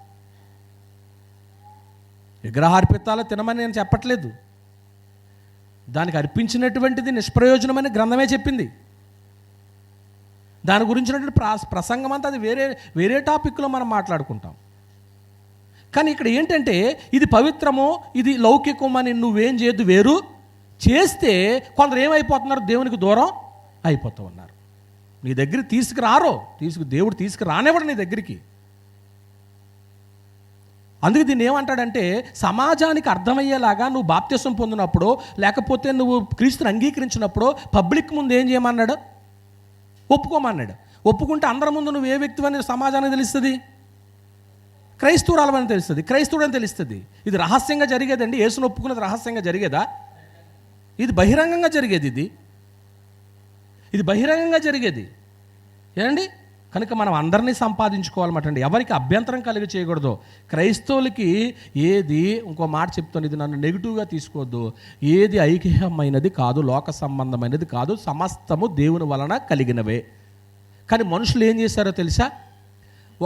విగ్రహార్పితాలు తినమని నేను చెప్పట్లేదు. దానికి అర్పించినటువంటిది నిష్ప్రయోజనమని గ్రంథమే చెప్పింది. దాని గురించినటువంటి ప్రసంగం అంతా అది వేరే టాపిక్లో మనం మాట్లాడుకుంటాం. కానీ ఇక్కడ ఏంటంటే ఇది పవిత్రమో ఇది లౌకికమని నువ్వేం చేయొద్దు. వేరు చేస్తే కొందరు ఏమైపోతున్నారు? దేవునికి దూరం అయిపోతూ ఉన్నారు. నీ దగ్గర దేవుడు తీసుకురానివ్వడు నీ దగ్గరికి. అందుకే దీన్ని ఏమంటాడంటే, సమాజానికి అర్థమయ్యేలాగా నువ్వు బాప్తిసం పొందినప్పుడు, లేకపోతే నువ్వు క్రీస్తుని అంగీకరించినప్పుడు పబ్లిక్ ముందు ఏం చేయమన్నాడు? ఒప్పుకోమన్నాడు. ఒప్పుకుంటే అందరి ముందు నువ్వు ఏ వ్యక్తివని సమాజానికి తెలుస్తుంది? క్రైస్తవురాలని తెలుస్తుంది, క్రైస్తవుడని తెలుస్తుంది. ఇది రహస్యంగా జరిగేదండి. యేసును ఒప్పుకున్నది రహస్యంగా జరిగేదా? ఇది బహిరంగంగా జరిగేది. ఇది బహిరంగంగా జరిగేది ఏమండి? కనుక మనం అందరినీ సంపాదించుకోవాలన్నమాట. ఎవరికి అభ్యంతరం కలిగి చేయకూడదు. క్రైస్తవులకి ఏది, ఇంకో మాట చెప్తాను, ఇది నన్ను నెగిటివ్గా తీసుకోవద్దు, ఏది ఐక్యమైనది కాదు, లోక సంబంధమైనది కాదు, సమస్తము దేవుని వలన కలిగినవే. కానీ మనుషులు ఏం చేశారో తెలుసా?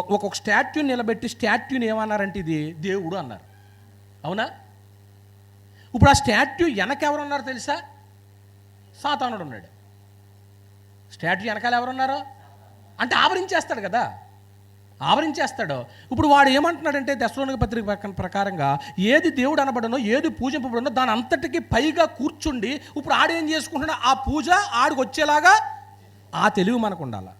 ఒక్కొక్క స్టాట్యూని నిలబెట్టి స్టాట్యూని ఏమన్నారంటే ఇది దేవుడు అన్నారు. అవునా? ఇప్పుడు ఆ స్టాట్యూ వెనక ఎవరున్నారు తెలుసా? సాతానుడు ఉన్నాడు. స్టాట్యూ వెనకాల ఎవరున్నారు అంటే ఆవరించేస్తాడు కదా, ఆవరించేస్తాడు. ఇప్పుడు వాడు ఏమంటున్నాడంటే తెస్సలోనిక పత్రిక ప్రకారంగా ఏది దేవుడు అనబడనో, ఏది పూజింపబడనో దాని అంతటికి పైగా కూర్చుండి ఇప్పుడు ఆడేం చేసుకుంటున్నా ఆ పూజ ఆడికి వచ్చేలాగా ఆ తెలివి మనకు ఉండాలి.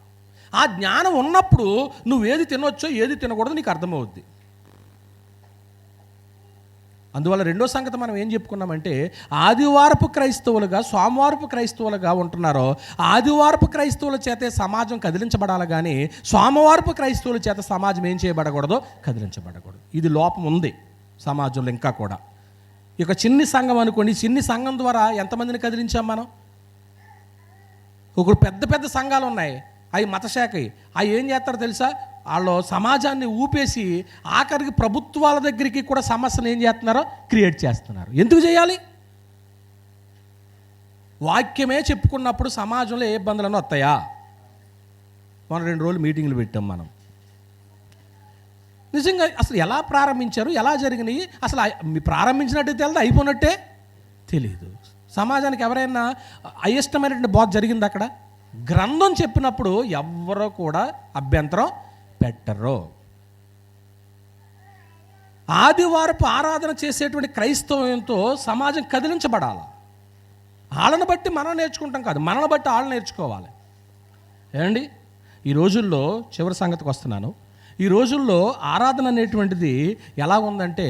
ఆ జ్ఞానం ఉన్నప్పుడు నువ్వేది తినొచ్చో ఏది తినకూడదో నీకు అర్థమవుద్ది. అందువల్ల రెండో సంగతి మనం ఏం చెప్పుకున్నామంటే, ఆదివారపు క్రైస్తవులుగా సోమవారపు క్రైస్తవులుగా ఉంటున్నారో ఆదివారపు క్రైస్తవుల చేతే సమాజం కదిలించబడాలి, కానీ సోమవారపు క్రైస్తవుల చేత సమాజం ఏం చేయబడకూడదో కదిలించబడకూడదు. ఇది లోపం ఉంది సమాజంలో ఇంకా కూడా. ఇక చిన్ని సంఘం అనుకోండి, చిన్ని సంఘం ద్వారా ఎంతమందిని కదిలించాం మనం? ఒక పెద్ద పెద్ద సంఘాలు ఉన్నాయి, అవి మతశాఖ, అవి ఏం చేస్తారో తెలుసా? వాళ్ళు సమాజాన్ని ఊపేసి ఆఖరికి ప్రభుత్వాల దగ్గరికి కూడా సమస్యను ఏం చేస్తున్నారో క్రియేట్ చేస్తున్నారు. ఎందుకు చేయాలి? వాక్యమే చెప్పుకున్నప్పుడు సమాజంలో ఏ ఇబ్బందులను వస్తాయా? మనం 2 రోజులు మీటింగ్లు పెట్టాం. మనం నిజంగా అసలు ఎలా ప్రారంభించారు, ఎలా జరిగినాయి, అసలు ప్రారంభించినట్టు తెలియదు, అయిపోయినట్టే తెలియదు. సమాజానికి ఎవరైనా అయిష్టమైనటువంటి బోధ జరిగింది అక్కడ? గ్రంథం చెప్పినప్పుడు ఎవ్వరూ కూడా అభ్యంతరం పెట్టరు. ఆదివారపు ఆరాధన చేసేటువంటి క్రైస్తవంతో సమాజం కదిలించబడాలి. వాళ్ళని బట్టి మనం నేర్చుకుంటాం కాదు, మనల్ని బట్టి వాళ్ళు నేర్చుకోవాలి. ఏమండి, ఈ రోజుల్లో చివరి సంగతికి వస్తున్నాను. ఈ రోజుల్లో ఆరాధన అనేటువంటిది ఎలా ఉందంటే,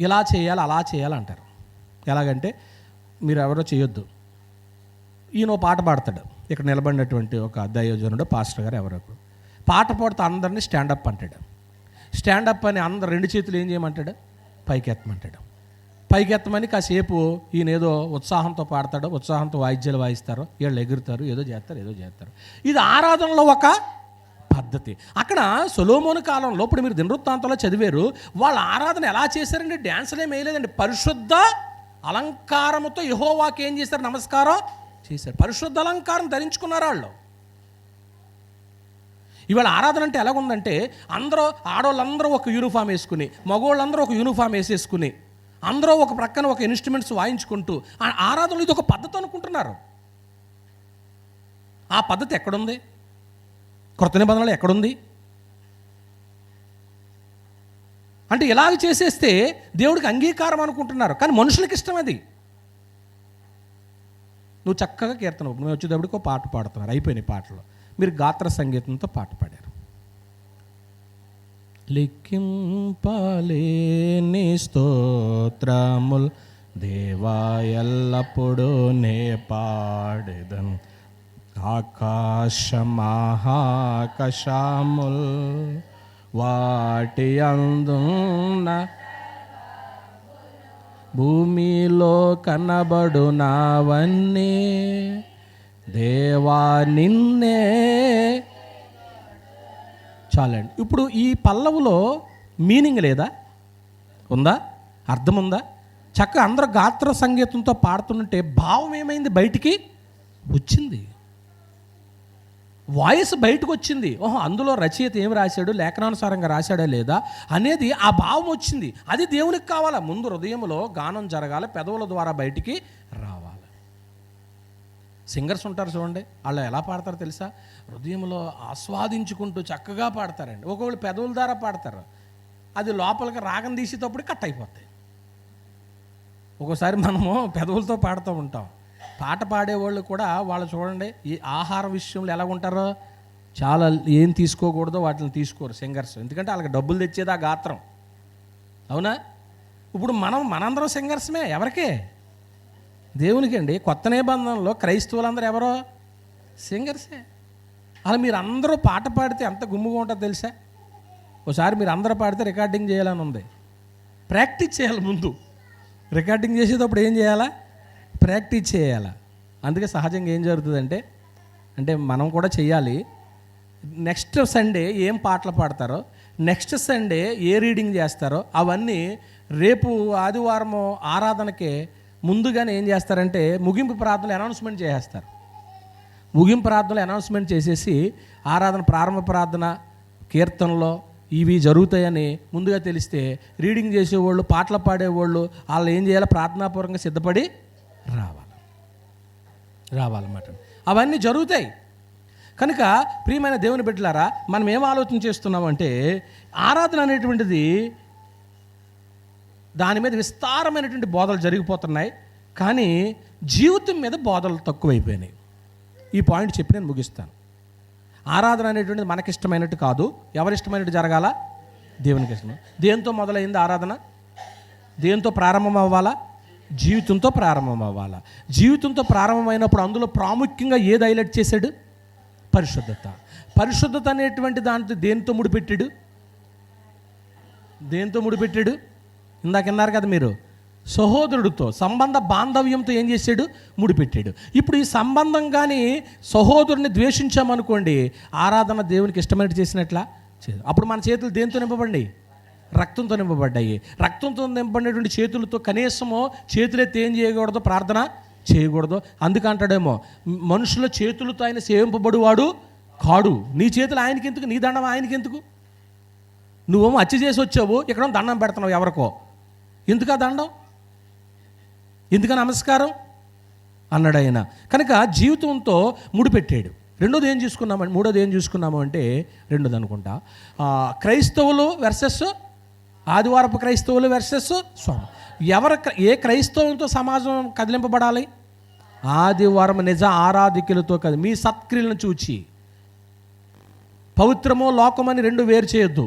ఇలా చేయాలి అలా చేయాలి అంటారు. ఎలాగంటే, మీరు ఎవరో చేయొద్దు, ఈయన పాట పాడతాడు, ఇక్కడ నిలబడినటువంటి ఒక దైవజనుడు పాస్టర్ గారు ఎవరో, పాట పాడుతూ అందరినీ స్టాండప్ అంటాడు. స్టాండప్ అని అందరు 2 చేతులు ఏం చేయమంటాడు? పైకెత్తమంటాడు. పైకెత్తమని కాసేపు ఈయన ఏదో ఉత్సాహంతో పాడతాడు, ఉత్సాహంతో వాయిద్యాలు వాయిస్తారు, వీళ్ళు ఎగురుతారు, ఏదో చేస్తారు. ఇది ఆరాధనలో ఒక పద్ధతి. అక్కడ సొలొమోను కాలంలో ఇప్పుడు మీరు దినవృత్తాంతంలో చదివారు, వాళ్ళ ఆరాధన ఎలా చేశారండి? డ్యాన్సులు ఏం వేయలేదండి. పరిశుద్ధ అలంకారముతో యెహోవాకి ఏం చేశారు? నమస్కారం చేశారు. పరిశుద్ధ అలంకారం ధరించుకున్నారు వాళ్ళు. ఇవాళ ఆరాధన అంటే ఎలాగుందంటే, అందరూ ఆడవాళ్ళందరూ ఒక యూనిఫామ్ వేసుకుని, మగవాళ్ళందరూ ఒక యూనిఫామ్ వేసేసుకుని, అందరూ ఒక ప్రక్కన ఒక ఇన్స్ట్రుమెంట్స్ వాయించుకుంటూ ఆరాధనలు ఇది ఒక పద్ధతి అనుకుంటున్నారు. ఆ పద్ధతి ఎక్కడుంది? కొత్త నిబంధనలు ఎక్కడుంది? అంటే ఇలాగ చేసేస్తే దేవుడికి అంగీకారం అనుకుంటున్నారు, కానీ మనుషులకు ఇష్టం అది. నువ్వు చక్కగా కీర్తన, నువ్వు వచ్చేటప్పటికి ఒక పాట పాడుతున్నారు, అయిపోయినాయి పాటలు, మీరు గాత్ర సంగీతంతో పాట పాడారు. లెక్కింపలేని స్తోత్రముల్ దేవా ఎల్లప్పుడూ నే పాడెదన్, ఆకాశమహాకాశముల్ వాటి అందున్న భూమిలో కనబడునవన్నీ దేవా నిన్నే. చాలండి. ఇప్పుడు ఈ పల్లవులో మీనింగ్ లేదా? ఉందా? అర్థం ఉందా? చక్కగా అందరూ గాత్ర సంగీతంతో పాడుతుంటే భావం ఏమైంది? బయటికి వచ్చింది, వాయిస్ బయటకు వచ్చింది. ఓహో, అందులో రచయిత ఏం రాశాడు, లేఖనానుసారంగా రాశాడా లేదా అనేది ఆ భావం వచ్చింది. అది దేవునికి కావాలా? ముందు హృదయంలో గానం జరగాలి, పెదవుల ద్వారా బయటికి రావాలి. సింగర్స్ ఉంటారు చూడండి, వాళ్ళు ఎలా పాడతారో తెలుసా? హృదయంలో ఆస్వాదించుకుంటూ చక్కగా పాడతారండి. ఒకవేళ పెదవుల ద్వారా పాడతారు, అది లోపలికి రాగం తీసేటప్పుడు కట్ అయిపోతాయి. ఒక్కోసారి మనము పెదవులతో పాడుతూ ఉంటాం. పాట పాడేవాళ్ళు కూడా వాళ్ళు చూడండి, ఈ ఆహార విషయంలో ఎలా ఉంటారో, చాలా ఏం తీసుకోకూడదో వాటిని తీసుకోరు సింగర్స్. ఎందుకంటే వాళ్ళకి డబ్బులు తెచ్చేది ఆ గాత్రం. అవునా? ఇప్పుడు మనందరం సింగర్స్మే. ఎవరికే? దేవునికి అండి. కొత్త నిబంధనలో క్రైస్తవులందరూ ఎవరో సింగర్సే. అలా మీరు అందరూ పాట పాడితే ఎంత గుమ్ముగా ఉంటుందో తెలుసా? ఒకసారి మీరు అందరూ పాడితే రికార్డింగ్ చేయాలని ఉంది, ప్రాక్టీస్ చేయాలి. ముందు రికార్డింగ్ చేసేటప్పుడు ఏం చేయాలా? ప్రాక్టీస్ చేయాలా. అందుకే సహజంగా ఏం జరుగుతుందంటే, మనం కూడా చెయ్యాలి. నెక్స్ట్ సండే ఏం పాటలు పాడతారో, నెక్స్ట్ సండే ఏ రీడింగ్ చేస్తారో అవన్నీ రేపు ఆదివారము ఆరాధనకే ముందుగానే ఏం చేస్తారంటే ముగింపు ప్రార్థనలు అనౌన్స్మెంట్ చేసేస్తారు. ముగింపు ప్రార్థనలు అనౌన్స్మెంట్ చేసేసి ఆరాధన ప్రారంభ ప్రార్థన కీర్తనలో ఇవి జరుగుతాయని ముందుగా తెలిస్తే రీడింగ్ చేసేవాళ్ళు, పాటలు పాడేవాళ్ళు వాళ్ళు ఏం చేయాలి? ప్రార్థనాపూర్వకంగా సిద్ధపడి రావాలన్నమాట. అవన్నీ జరుగుతాయి. కనుక ప్రియమైన దేవుని బిడ్డలారా, మనం ఏం ఆలోచన చేస్తున్నామంటే, ఆరాధన అనేటువంటిది దాని మీద విస్తారమైనటువంటి బోధలు జరిగిపోతున్నాయి, కానీ జీవితం మీద బోధలు తక్కువైపోయినాయి. ఈ పాయింట్ చెప్పి నేను ముగిస్తాను. ఆరాధన అనేటువంటిది మనకిష్టమైనట్టు కాదు. ఎవరిష్టమైనట్టు జరగాల? దేవునికి ఇష్టం. దేంతో మొదలైంది ఆరాధన? దేంతో ప్రారంభం అవ్వాలా? జీవితంతో ప్రారంభం అవ్వాలా. జీవితంతో ప్రారంభమైనప్పుడు అందులో ప్రాముఖ్యంగా ఏది హైలైట్ చేశాడు? పరిశుద్ధత. పరిశుద్ధత అనేటువంటి దాంతో దేంతో ముడిపెట్టాడు? ఇందాక అన్నారు కదా మీరు, సహోదరుడితో సంబంధ బాంధవ్యంతో ఏం చేశాడు? ముడిపెట్టాడు. ఇప్పుడు ఈ సంబంధం కానీ సహోదరుని ద్వేషించామనుకోండి, ఆరాధన దేవునికి ఇష్టమైనట్టు చేసినట్లా? అప్పుడు మన చేతులు దేంతో నింపబడి? రక్తంతో నింపబడ్డాయి. రక్తంతో నింపబడినటువంటి చేతులతో కనీసము చేతులెత్తి ఏం చేయకూడదు? ప్రార్థన చేయకూడదు. అందుకంటాడేమో, మనుషుల చేతులతో ఆయన సేవింపబడువాడు కాడు. నీ చేతులు ఆయనకెందుకు? నీ దండం ఆయనకెందుకు? నువ్వేమో హత్య చేసి వచ్చావు, ఇక్కడ దండం పెడుతున్నావు ఎవరికో. ఎందుకు ఆ దండం? ఎందుకు నమస్కారం అన్నాడు ఆయన. కనుక జీవితంతో ముడిపెట్టాడు. మూడోది ఏం చూసుకున్నాము అంటే, రెండోది అనుకుంటా, క్రైస్తవులు వెర్సెస్ ఆదివారపు క్రైస్తవులు వెర్సెస్ స్వామి. ఏ క్రైస్తవంతో సమాజం కదిలింపబడాలి? ఆదివారం నిజ ఆరాధికులతో కదా. మీ సత్క్రియలను చూచి పవిత్రమో లోకమని రెండు వేరు చేయొద్దు.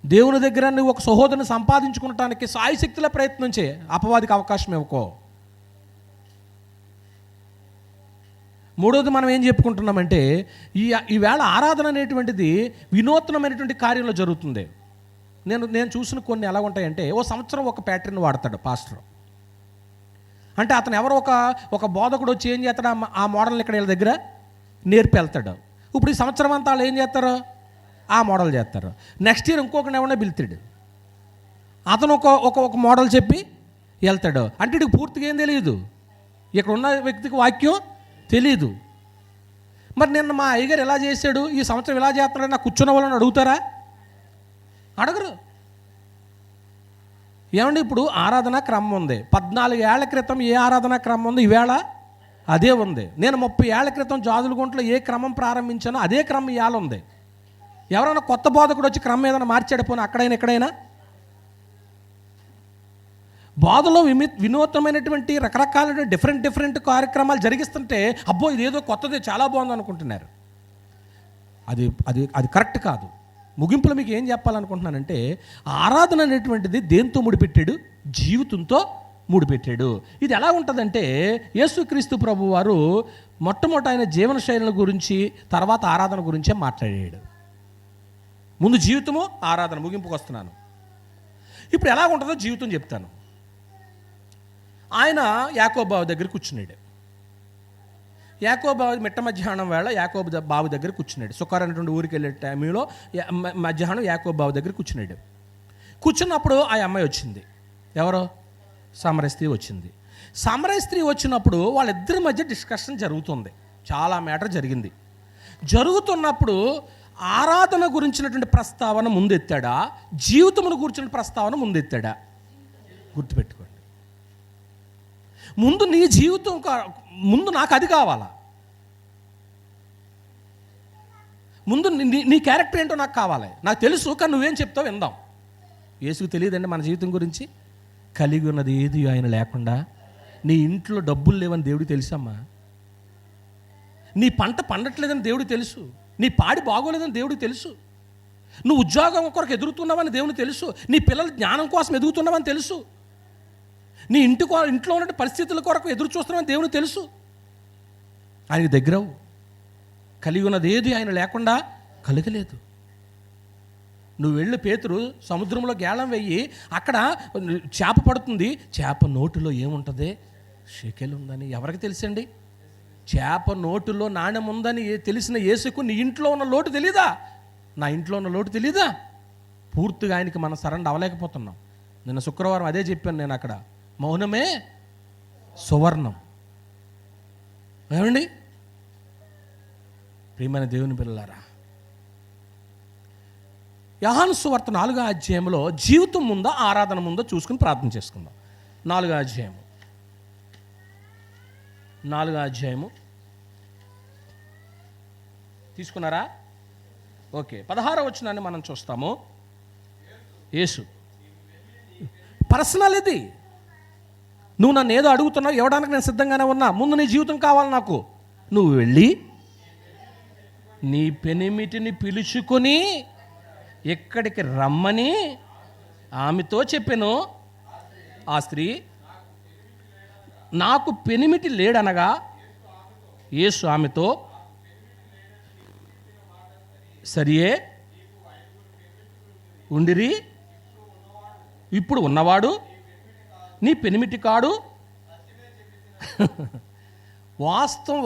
దేవుని దగ్గర నువ్వు ఒక సహోదరుని సంపాదించుకోవటానికి సాయశక్తుల ప్రయత్నం చేయి, అపవాదికి అవకాశం ఇవ్వకో. మూడోది మనం ఏం చెప్పుకుంటున్నామంటే ఈవేళ ఆరాధన అనేటువంటిది వినూత్నమైనటువంటి కార్యంలో జరుగుతుంది. నేను చూసిన కొన్ని ఎలా ఉంటాయంటే, ఓ సంవత్సరం ఒక ప్యాటర్న్ వాడతాడు పాస్టర్. అంటే అతను ఎవరో ఒక బోధకుడు వచ్చి ఏం చేస్తాడు, ఆ మోడల్ని ఇక్కడ వీళ్ళ దగ్గర నేర్పి వెళ్తాడు. ఇప్పుడు ఈ సంవత్సరం అంతా వాళ్ళు ఏం చేస్తారు, ఆ మోడల్ చేస్తారు. నెక్స్ట్ ఇయర్ ఇంకొకటి ఏమన్నా పిలుతాడు, అతను ఒక మోడల్ చెప్పి వెళ్తాడు. అంటే ఇటు పూర్తిగా ఏం తెలియదు, ఇక్కడ ఉన్న వ్యక్తికి వాక్యం తెలీదు. మరి నిన్న మా అయ్యగారు ఎలా చేశాడు, ఈ సంవత్సరం ఎలా చేస్తున్నాడు నాకు కూర్చున్న వాళ్ళని అడుగుతారా? అడగరు. ఏమండి, ఇప్పుడు ఆరాధన క్రమం ఉంది. 14 ఏళ్ల క్రితం ఏ ఆరాధన క్రమం ఉంది, ఈవేళ అదే ఉంది. నేను 30 ఏళ్ల క్రితం జాజులగుంటలో ఏ క్రమం ప్రారంభించానో అదే క్రమం ఇవాళ ఉంది. ఎవరైనా కొత్త బోధకుడు వచ్చి క్రమం ఏదైనా మార్చాడు పోనీ అక్కడైనా ఎక్కడైనా? బోధలో వినూత్నమైనటువంటి రకరకాల డిఫరెంట్ కార్యక్రమాలు జరిగిస్తుంటే అబ్బో ఇదేదో కొత్తదే చాలా బాగుంది అనుకుంటున్నారు. అది కరెక్ట్ కాదు. ముగింపులో మీకు ఏం చెప్పాలనుకుంటున్నానంటే, ఆరాధన అనేటువంటిది దేంతో ముడిపెట్టాడు, జీవితంతో ముడిపెట్టాడు. ఇది ఎలా ఉంటుందంటే, యేసుక్రీస్తు ప్రభు వారు మొట్టమొదట ఆయన జీవన శైలిల గురించి, తర్వాత ఆరాధన గురించే మాట్లాడాడు. ముందు జీవితము, ఆరాధన. ముగింపుకు వస్తున్నాను. ఇప్పుడు ఎలా ఉంటుందో జీవితం చెప్తాను. ఆయన యాకోబు బావి దగ్గర కూర్చున్నాడు. యాకోబు బావి మిట్ట మధ్యాహ్నం వేళ యాకోబు బావి దగ్గర కూర్చున్నాడు. సుకార్ అనేటువంటి ఊరికి వెళ్ళే టైంలో మధ్యాహ్నం యాకోబు బావి దగ్గర కూర్చున్నాడు. కూర్చున్నప్పుడు ఆ అమ్మాయి వచ్చింది. ఎవరో సమరయ స్త్రీ వచ్చింది. సమరయ స్త్రీ వచ్చినప్పుడు వాళ్ళిద్దరి మధ్య డిస్కషన్ జరుగుతుంది. చాలా మ్యాటర్ జరిగింది. జరుగుతున్నప్పుడు ఆరాధన గురించినటువంటి ప్రస్తావన ముందెత్తాడా, జీవితమును గురించిన ప్రస్తావన ముందెత్తాడా? గుర్తుపెట్టుకోండి. ముందు నీ జీవితం, ముందు నాకు అది కావాలా, ముందు నీ క్యారెక్టర్ ఏంటో నాకు కావాలి. నాకు తెలుసు, కానీ నువ్వేం చెప్తావు విందాం. యేసుకు తెలియదండి మన జీవితం గురించి. కలిగి ఉన్నది ఏది ఆయన లేకుండా. నీ ఇంట్లో డబ్బులు లేవని దేవుడికి తెలుసమ్మా. నీ పంట పండట్లేదని దేవుడికి తెలుసు. నీ పాడి బాగోలేదని దేవుడికి తెలుసు. నువ్వు ఉద్యోగం కొరకు ఎదుగుతున్నావని దేవునికి తెలుసు. నీ పిల్లల జ్ఞానం కోసం ఎదుగుతున్నావని తెలుసు. నీ ఇంట్లో ఉన్న పరిస్థితుల కొరకు ఎదురు చూస్తున్నావని దేవునికి తెలుసు. ఆయనకి దగ్గరవు. కలిగి ఉన్నది ఏది ఆయన లేకుండా కలగలేదు. నువ్వు వెళ్ళి పేతురు సముద్రంలో గేళం వెయ్యి, అక్కడ చేప పడుతుంది. చేప నోటిలో ఏముంటుంది, షెకెల్ ఉందని ఎవరికి తెలుసండి? చేప నోటిలో నాణ్యం ఉందని తెలిసిన యేసుకు నీ ఇంట్లో ఉన్న లోటు తెలీదా? నా ఇంట్లో ఉన్న లోటు తెలీదా? పూర్తిగా ఆయనకి మనం సరెండర్ అవ్వలేకపోతున్నాం. నిన్న శుక్రవారం అదే చెప్పాను నేను. అక్కడ మౌనమే సువర్ణం. ఏమండి ప్రియమైన దేవుని పిల్లలారా, యోహాను సువార్త 4వ అధ్యాయంలో జీవితం ముందా ఆరాధన ముందో చూసుకుని ప్రార్థన చేసుకుందాం. 4వ అధ్యాయము తీసుకున్నారా? ఓకే. 16వ వచనాన్ని మనం చూస్తాము. యేసు పర్సనల్. ఇది నువ్వు నన్ను ఏదో అడుగుతున్నావు, ఇవ్వడానికి నేను సిద్ధంగానే ఉన్నా. ముందు నీ జీవితం కావాలి నాకు. నువ్వు వెళ్ళి నీ పెనిమిటిని పిలుచుకొని ఎక్కడికి రమ్మని ఆమెతో చెప్పాను. ఆ స్త్రీ, నాకు పెనిమిటి లేడనగా యేసు ఆమెతో, సరియే ఉండిరి, ఇప్పుడు ఉన్నవాడు నీ పెనిమిటి కాడు. వాస్తవం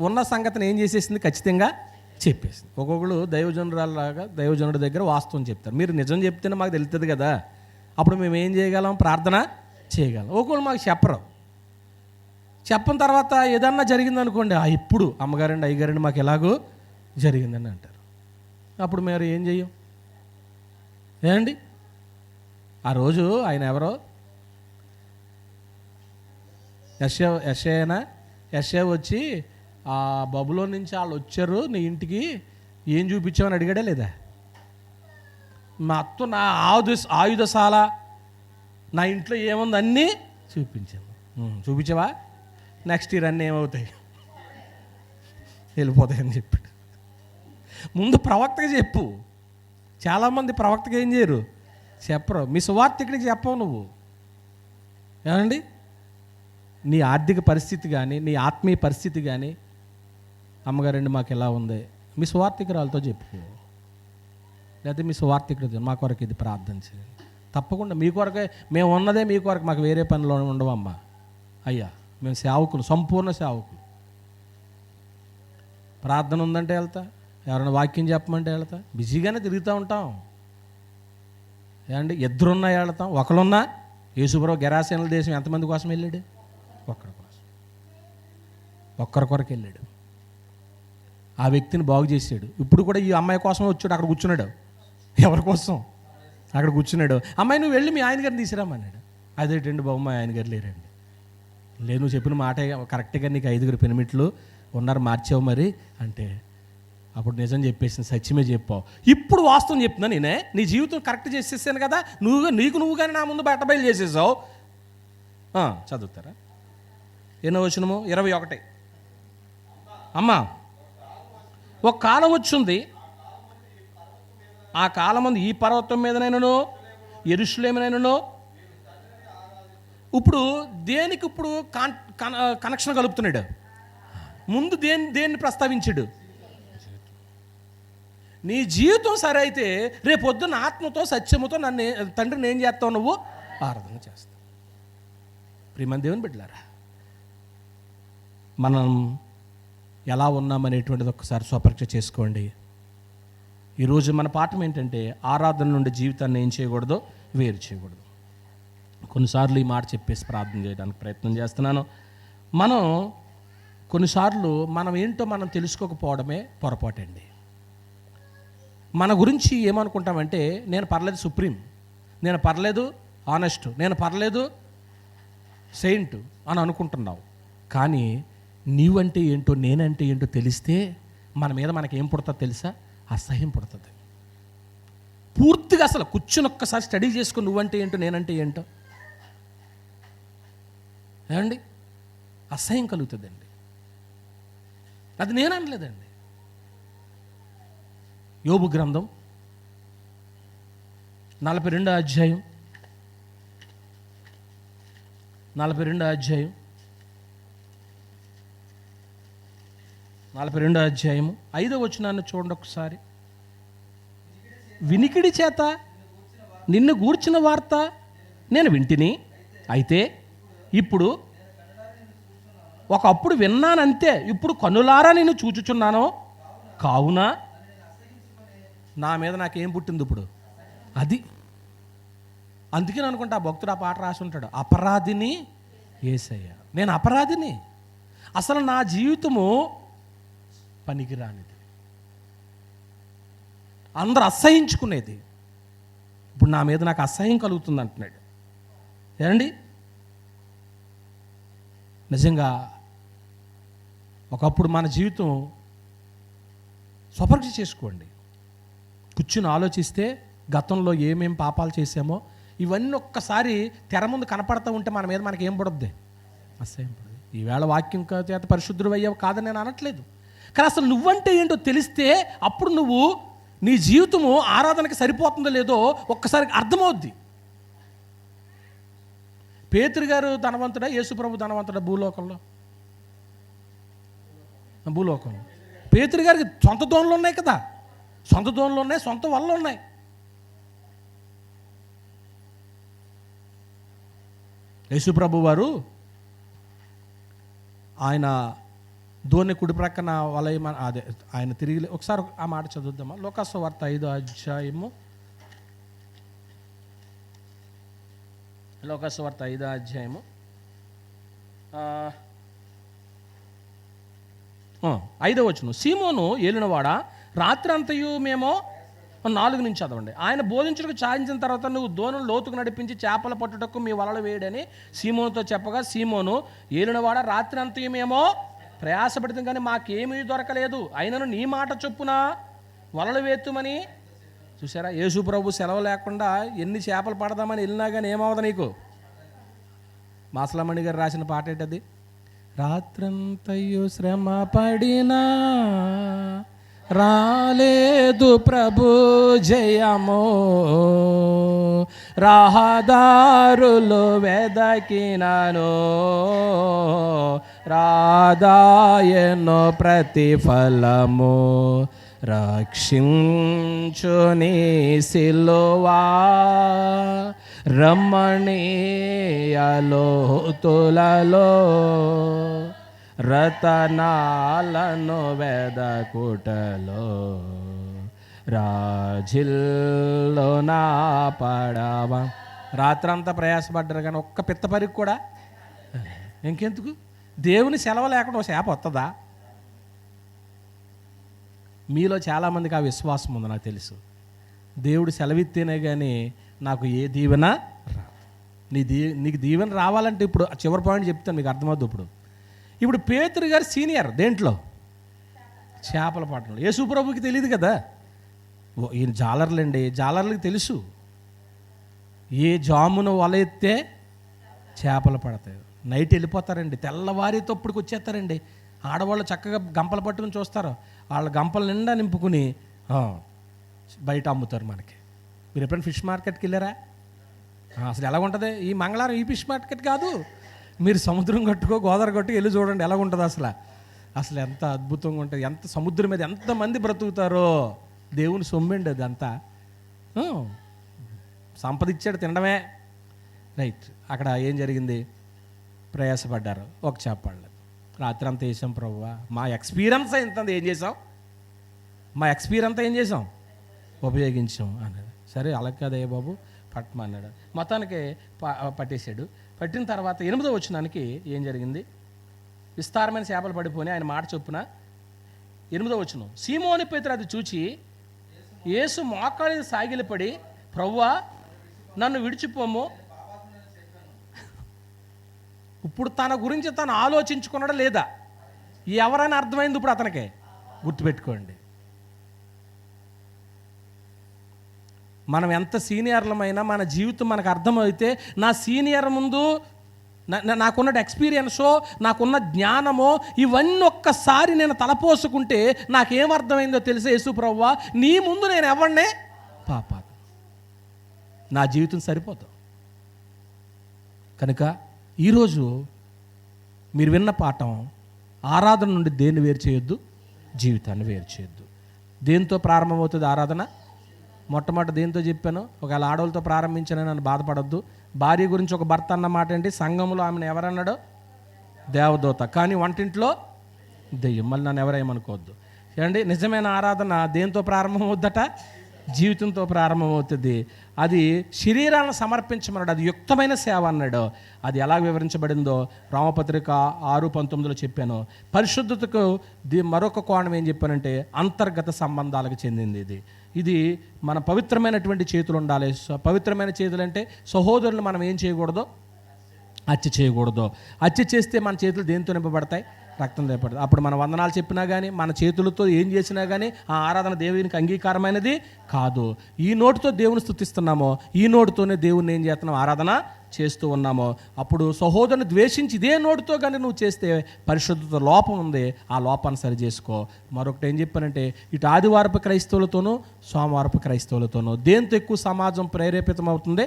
ఉన్న సంగతిని ఏం చేసేసింది, ఖచ్చితంగా చెప్పేసింది. ఒక్కొక్కరు దైవజనురాలాగా దైవజనుడి దగ్గర వాస్తవం చెప్తారు. మీరు నిజం చెప్తేనే మాకు తెలుస్తుంది కదా, అప్పుడు మేము ఏం చేయగలం, ప్రార్థన చేయగలం. ఒక్కొక్కరు మాకు చెప్పరు. చెప్పిన తర్వాత ఏదన్నా జరిగిందనుకోండి, ఇప్పుడు అమ్మగారండి అయ్యగారండి మాకు ఎలాగో జరిగిందని అంటారు. అప్పుడు మీరు ఏం చెయ్యం ఏమండి? ఆ రోజు ఆయన ఎవరో యెషయా వచ్చి ఆ బబులో నుంచి వాళ్ళు వచ్చారు నీ ఇంటికి, ఏం చూపించామని అడిగాడే లేదా? మా అత్త నా ఆయుధశాల, నా ఇంట్లో ఏముంది అన్నీ చూపించాను. చూపించావా? నెక్స్ట్ ఇయర్ అన్నీ ఏమవుతాయి, వెళ్ళిపోతాయని చెప్పాడు. ముందు ప్రవక్తగా చెప్పు. చాలామంది ప్రవక్తగా ఏం చేయరు, చెప్పరు. మీ సువార్తికుడికి చెప్పవు నువ్వు. ఏమండి? నీ ఆర్థిక పరిస్థితి కానీ, నీ ఆత్మీయ పరిస్థితి కానీ, అమ్మగారండి మాకు ఎలా ఉంది, మీ సువార్థికురాలతో చెప్పుకో, లేకపోతే మీ సువార్థికుడు మా కొరకు ఇది ప్రార్థన చేయండి. తప్పకుండా మీ కొరకే, మేము ఉన్నదే మీ కొరకు, మాకు వేరే పనిలో ఉండవమ్మా. అయ్యా మేము సేవకులు, సంపూర్ణ సేవకులు. ప్రార్థన ఉందంటే వెళ్తా, ఎవరైనా వాక్యం చెప్పమంటే వెళ్తా, బిజీగానే తిరుగుతూ ఉంటాం. ఏమండి, ఇద్దరున్నా వెళ్తాం, ఒకరున్నా. యేసుప్రభు గెరాసేనుల దేశం ఎంతమంది కోసం వెళ్ళాడు? ఒక్కరి కోసం, ఒక్కరి కొరకు వెళ్ళాడు. ఆ వ్యక్తిని బాగు చేశాడు. ఇప్పుడు కూడా ఈ అమ్మాయి కోసం వచ్చాడు, అక్కడ కూర్చున్నాడు. ఎవరి కోసం? అక్కడ కూర్చున్నాడు. అమ్మాయి నువ్వు వెళ్ళి మీ ఆయన గారిని తీసుకురామన్నాడు. అదేంటండి బాబు, మా ఆయన గారు లేరండి. లేదు, నువ్వు చెప్పిన మాట కరెక్ట్గా, నీకు 5 పెనిమిట్లు ఉన్నారు, మార్చావు మరి అంటే, అప్పుడు నిజం చెప్పేసింది, సత్యమే చెప్పావు. ఇప్పుడు వాస్తవం చెప్తున్నా, నేనే నీ జీవితం కరెక్ట్ చేసేసాను కదా, నువ్వు కానీ నా ముందు బయలు చేసేసావు. చదువుతారా? ఎన్నో వచనము? 21. అమ్మా, ఒక కాలం వచ్చింది, ఆ కాలం ముందు ఈ పర్వతం మీదనైనను యెరూషలేమునైనను. ఇప్పుడు దేనికి ఇప్పుడు కనెక్షన్ కలుపుతున్నాడు? ముందు దేన్ని ప్రస్తావించాడు? నీ జీవితం సరే అయితే రేపొద్దున ఆత్మతో సత్యముతో నన్ను తండ్రిని ఏం చేస్తావు? నువ్వు ఆరాధన చేస్తావు. ప్రియమైన దేవుని బిడ్డలారా, మనం ఎలా ఉన్నామనేటువంటిది ఒక్కసారి స్వపరీక్ష చేసుకోండి. ఈరోజు మన పాఠం ఏంటంటే, ఆరాధన నుండి జీవితాన్ని ఏం చేయకూడదు? వేరు చేయకూడదు. కొన్నిసార్లు ఈ మాట చెప్పేసి ప్రార్థన చేయడానికి ప్రయత్నం చేస్తున్నాను. మనం కొన్నిసార్లు మనం ఏంటో మనం తెలుసుకోకపోవడమే పొరపాటండి. మన గురించి ఏమనుకుంటామంటే, నేను పర్లేదు సుప్రీం, నేను పర్లేదు ఆనెస్ట్, నేను పర్లేదు సెయింట్ అని అనుకుంటున్నావు. కానీ నీవంటే ఏంటో నేనంటే ఏంటో తెలిస్తే మన మీద మనకేం పుడుతుందో తెలుసా? అసహ్యం పుడుతుంది. పూర్తిగా అసలు కూర్చుని ఒక్కసారి స్టడీ చేసుకుని నువ్వంటే ఏంటో నేనంటే ఏంటో, ఏమండి, అసహ్యం కలుగుతుందండి. అది నేను అనలేదండి. యోబు గ్రంథం 42వ అధ్యాయం 42వ అధ్యాయం 42వ అధ్యాయము 5వ వచనాన్ని చూడండి ఒకసారి. వినికిడి చేత నిన్ను గూర్చిన వార్త నేను వింటిని, అయితే ఇప్పుడు ఒకప్పుడు విన్నానంతే, ఇప్పుడు కన్నులారా నేను చూచుచున్నాను. కావున నా మీద నాకేం పుట్టింది ఇప్పుడు? అది అందుకే నేను అనుకుంటా, ఆ భక్తుడు ఆ పాట రాసి ఉంటాడు, అపరాధిని యేసయ్య. నేను అపరాధిని, అసలు నా జీవితము పనికిరానిది, అందరూ అసహించుకునేది. ఇప్పుడు నా మీద నాకు అసహ్యం కలుగుతుంది అంటున్నాడు. ఏమండి, నిజంగా ఒకప్పుడు మన జీవితం స్వపరీక్ష చేసుకోండి. కూర్చుని ఆలోచిస్తే గతంలో ఏమేం పాపాలు చేసామో ఇవన్నీ ఒక్కసారి తెర ముందు కనపడతా ఉంటే మన మీద మనకి ఏం పడుద్ది? అసహ్యం పడుతుంది. ఈవేళ వాక్యం చేత పరిశుద్ధుడు అయ్యావు కాదని నేను అనట్లేదు, కానీ అసలు నువ్వంటే ఏంటో తెలిస్తే అప్పుడు నువ్వు నీ జీవితము ఆరాధనకి సరిపోతుందో లేదో ఒక్కసారి అర్థమవుద్ది. పేతురు గారు ధనవంతుడా, యేసుప్రభు ధనవంతుడా? భూలోకంలో పేతురు గారికి సొంత దోణులు ఉన్నాయి కదా, సొంత దోణులు ఉన్నాయి, సొంత వలలు ఉన్నాయి. యేసుప్రభు వారు ఆయన దోణి కుడి ప్రక్కన వలయ, అదే ఆయన తిరిగి ఒకసారి ఆ మాట చదువుద్దామా? లోకాసు వార్త 5వ అధ్యాయము, లోకాసు వార్త 5వ అధ్యాయము 5వ వచనం. సీమోను ఏలినవాడ, రాత్రి అంతయు మేము 4 నుంచి చదవండి. ఆయన బోధించుటకు చాలించిన తర్వాత నువ్వు దోణులు లోతుకు నడిపించి చేపల పట్టుటకు మీ వలలు వేయడని సీమోనుతో చెప్పగా, సీమోను ఏలినవాడ, రాత్రి అంతయు మేము ప్రయాసపడితే కానీ మాకేమీ దొరకలేదు, అయినను నీ మాట చొప్పున వలలు వేత్తుమని. చూసారా, యేసుప్రభు సెలవు లేకుండా ఎన్ని చేపలు పడదామని వెళ్ళినా కానీ ఏమవుదా నీకు? మాసలమణి గారు రాసిన పాట ఏంటది? రాత్రంతయు శ్రమ పడినా రాలేదు ప్రభు జయము, రహదారులు వెదకినను, రాదాయను ప్రతిఫలము. రక్షించుని సిలువా రమణీయలోతులలో, రతనాలను వెదకుటలో, రాజిల్లో నా పడవ. రాత్రంతా ప్రయాసపడ్డారు కానీ ఒక్క పిత్తపరికి కూడా ఇంకెందుకు? దేవుని సెలవు లేకుండా ఒక శాప వస్తుందా? మీలో చాలామందికి ఆ విశ్వాసం ఉంది, నాకు తెలుసు. దేవుడు సెలవిస్తేనే కానీ నాకు ఏ దీవెన రాదు. నీకు దీవెన రావాలంటే ఇప్పుడు చివరి పాయింట్ చెప్తాను, మీకు అర్థమవుతుంది. ఇప్పుడు పేతురు గారు సీనియర్ దేంట్లో? చేపల పట్టణంలో. యేసు ప్రభుకి తెలియదు కదా, ఈయన జాలర్లండి, జాలర్లకి తెలుసు ఏ జామును వల ఎత్తే చేపలు పడతాయి. నైట్ వెళ్ళిపోతారండి, తెల్లవారి తప్పుడుకి వచ్చేస్తారండి. ఆడవాళ్ళు చక్కగా గంపలు పట్టుకుని చూస్తారు, వాళ్ళ గంపల నిండా నింపుకుని బయట అమ్ముతారు మనకి. మీరు ఎప్పుడైనా ఫిష్ మార్కెట్కి వెళ్ళారా? అసలు ఎలా ఉంటుంది ఈ మంగళవారం? ఈ ఫిష్ మార్కెట్ కాదు, మీరు సముద్రం కట్టుకో, గోదావరి కట్టుకు వెళ్ళి చూడండి ఎలా ఉంటుంది అసలు ఎంత అద్భుతంగా ఉంటుంది. ఎంత సముద్రం మీద ఎంతమంది బ్రతుకుతారో. దేవుని సొమ్మండి అది అంతా. సంపద ఇచ్చాడు, తినడమే. రైట్. అక్కడ ఏం జరిగింది? ప్రయాసపడ్డారు, ఒక చేపళ్ళు. రాత్రి అంతా వేసాం ప్రభువా, మా ఎక్స్పీరియన్స్ ఎంత ఏం చేసాం, మా ఎక్స్పీరియన్స్ అంతా ఏం చేసాం, ఉపయోగించాం అన్నాడు. సరే అలా కాదయ్య బాబు పట్టమన్నాడు. మొత్తానికి పట్టేశాడు. పట్టిన తర్వాత 8వ వచనానికి ఏం జరిగింది? విస్తారమైన చేపలు పడిపోయి ఆయన మాట చొప్పున 8వ వచనం, సీమోని పేతురు అది చూచి యేసు మోకాళ్ళ సాగిలపడి, ప్రభువా నన్ను విడిచిపోము. ఇప్పుడు తన గురించి తను ఆలోచించుకున్నాడా లేదా? ఎవరైనా అర్థమైంది ఇప్పుడు అతనికి? గుర్తుపెట్టుకోండి, మనం ఎంత సీనియర్లమైనా మన జీవితం మనకు అర్థమైతే, నా సీనియర్ ముందు నాకున్న ఎక్స్పీరియన్సో, నాకున్న జ్ఞానమో, ఇవన్నీ ఒక్కసారి నేను తలపోసుకుంటే నాకేమర్థమైందో తెలిసే, యేసు ప్రభువా నీ ముందు నేను ఎవరినే పాప, నా జీవితం సరిపోతాం. కనుక ఈరోజు మీరు విన్న పాఠం, ఆరాధన నుండి దేన్ని వేరు చేయొద్దు, జీవితాన్ని వేరు చేయొద్దు. దేంతో ప్రారంభమవుతుంది ఆరాధన? మొట్టమొదటి దేంతో చెప్పాను? ఒకవేళ ఆడవాళ్ళతో ప్రారంభించానని నన్ను బాధపడొద్దు. భార్య గురించి ఒక భర్త అన్న మాట ఏంటి? సంఘంలో ఆమెను ఎవరన్నాడో దేవదూత, కానీ వంటింట్లో దెయ్యం. మళ్ళీ నన్ను ఎవరేమనుకోవద్దు. ఏమండి, నిజమైన ఆరాధన దేంతో ప్రారంభమవుద్దట? జీవితంతో ప్రారంభమవుతుంది. అది శరీరాన్ని సమర్పించమన్నాడు, అది యుక్తమైన సేవ అన్నాడు. అది ఎలా వివరించబడిందో రామపత్రిక 6:19 చెప్పాను. పరిశుద్ధతకు మరొక కోణం ఏం చెప్పానంటే అంతర్గత సంబంధాలకు చెందింది. ఇది మన పవిత్రమైనటువంటి చేతులు ఉండాలి. పవిత్రమైన చేతులు అంటే సహోదరులు మనం ఏం చేయకూడదు, హత్య చేయకూడదు. హత్య చేస్తే మన చేతులు దేంతో నింపబడతాయి? రక్తం నింపబడతాయి. అప్పుడు మన వందనాలు చెప్పినా కానీ, మన చేతులతో ఏం చేసినా కానీ ఆ ఆరాధన దేవునికి అంగీకారమైనది కాదు. ఈ నోటితో దేవుని స్తుతిస్తున్నామో, ఈ నోటితోనే దేవుని ఏం చేస్తున్నాం? ఆరాధన చేస్తూ ఉన్నామో. అప్పుడు సహోదరుని ద్వేషించి ఇదే నోటితో కానీ నువ్వు చేస్తే పరిశుద్ధత లోపం ఉంది, ఆ లోపాన్ని సరి చేసుకో. మరొకటి ఏం చెప్పానంటే, ఇటు ఆదివారపు క్రైస్తవులతోనూ సోమవారపు క్రైస్తవులతోనూ దేంతో ఎక్కువ సమాజం ప్రేరేపితం అవుతుంది?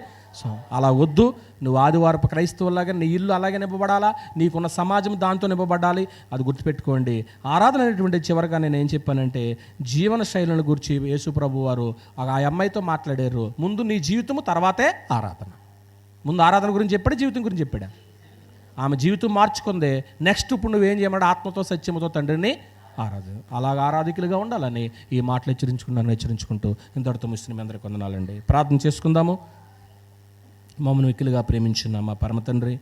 అలా వద్దు. నువ్వు ఆదివారపు క్రైస్తవులాగా నీ ఇల్లు అలాగే నింపబడాలా, నీకున్న సమాజం దాంతో నింపబడాలి. అది గుర్తుపెట్టుకోండి. ఆరాధన అనేటువంటి చివరిగా నేను ఏం చెప్పానంటే, జీవన శైలిని గురించి యేసు ప్రభు వారు ఆ అమ్మాయితో మాట్లాడారు. ముందు నీ జీవితము, తర్వాతే ఆరాధన. ముందు ఆరాధన గురించి చెప్పాడు, జీవితం గురించి చెప్పాడు. ఆమె జీవితం మార్చుకుందే. నెక్స్ట్ ఇప్పుడు నువ్వేం చేయమన్నాడు? ఆత్మతో సత్యముతో తండ్రిని ఆరాధన. అలాగ ఆరాధికులుగా ఉండాలని ఈ మాటలు హెచ్చరించుకుంటూ ఇంతటితో ముగిసిన మీ అందరికీ వందనాలండి. ప్రార్థన చేసుకుందాము. మమ్మల్ని మిక్కిలుగా ప్రేమించిన మా పరమ తండ్రి,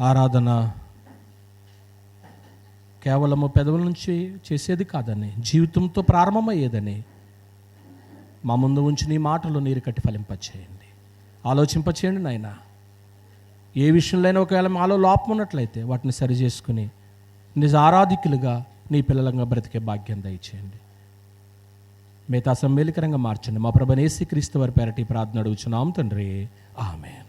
ఆరాధన కేవలము పెదవుల నుంచి చేసేది కాదని, జీవితంతో ప్రారంభమయ్యేదని మా ముందు ఉంచి నీ మాటలు నీరు కట్టి ఫలింపచేయండి, ఆలోచింపచేయండి నాయన. ఏ విషయంలో ఒకవేళ మాలో లోపం ఉన్నట్లయితే వాటిని సరి చేసుకుని నిజ ఆరాధికులుగా నీ పిల్లలంగా బ్రతికే భాగ్యం దయచేయండి. మిగతా సమ్మేళకరంగా మార్చండి. మా ప్రభువైన యేసుక్రీస్తు వారి పేరటి ప్రార్థన అడుగుచున్నాం తండ్రి, ఆమేన్.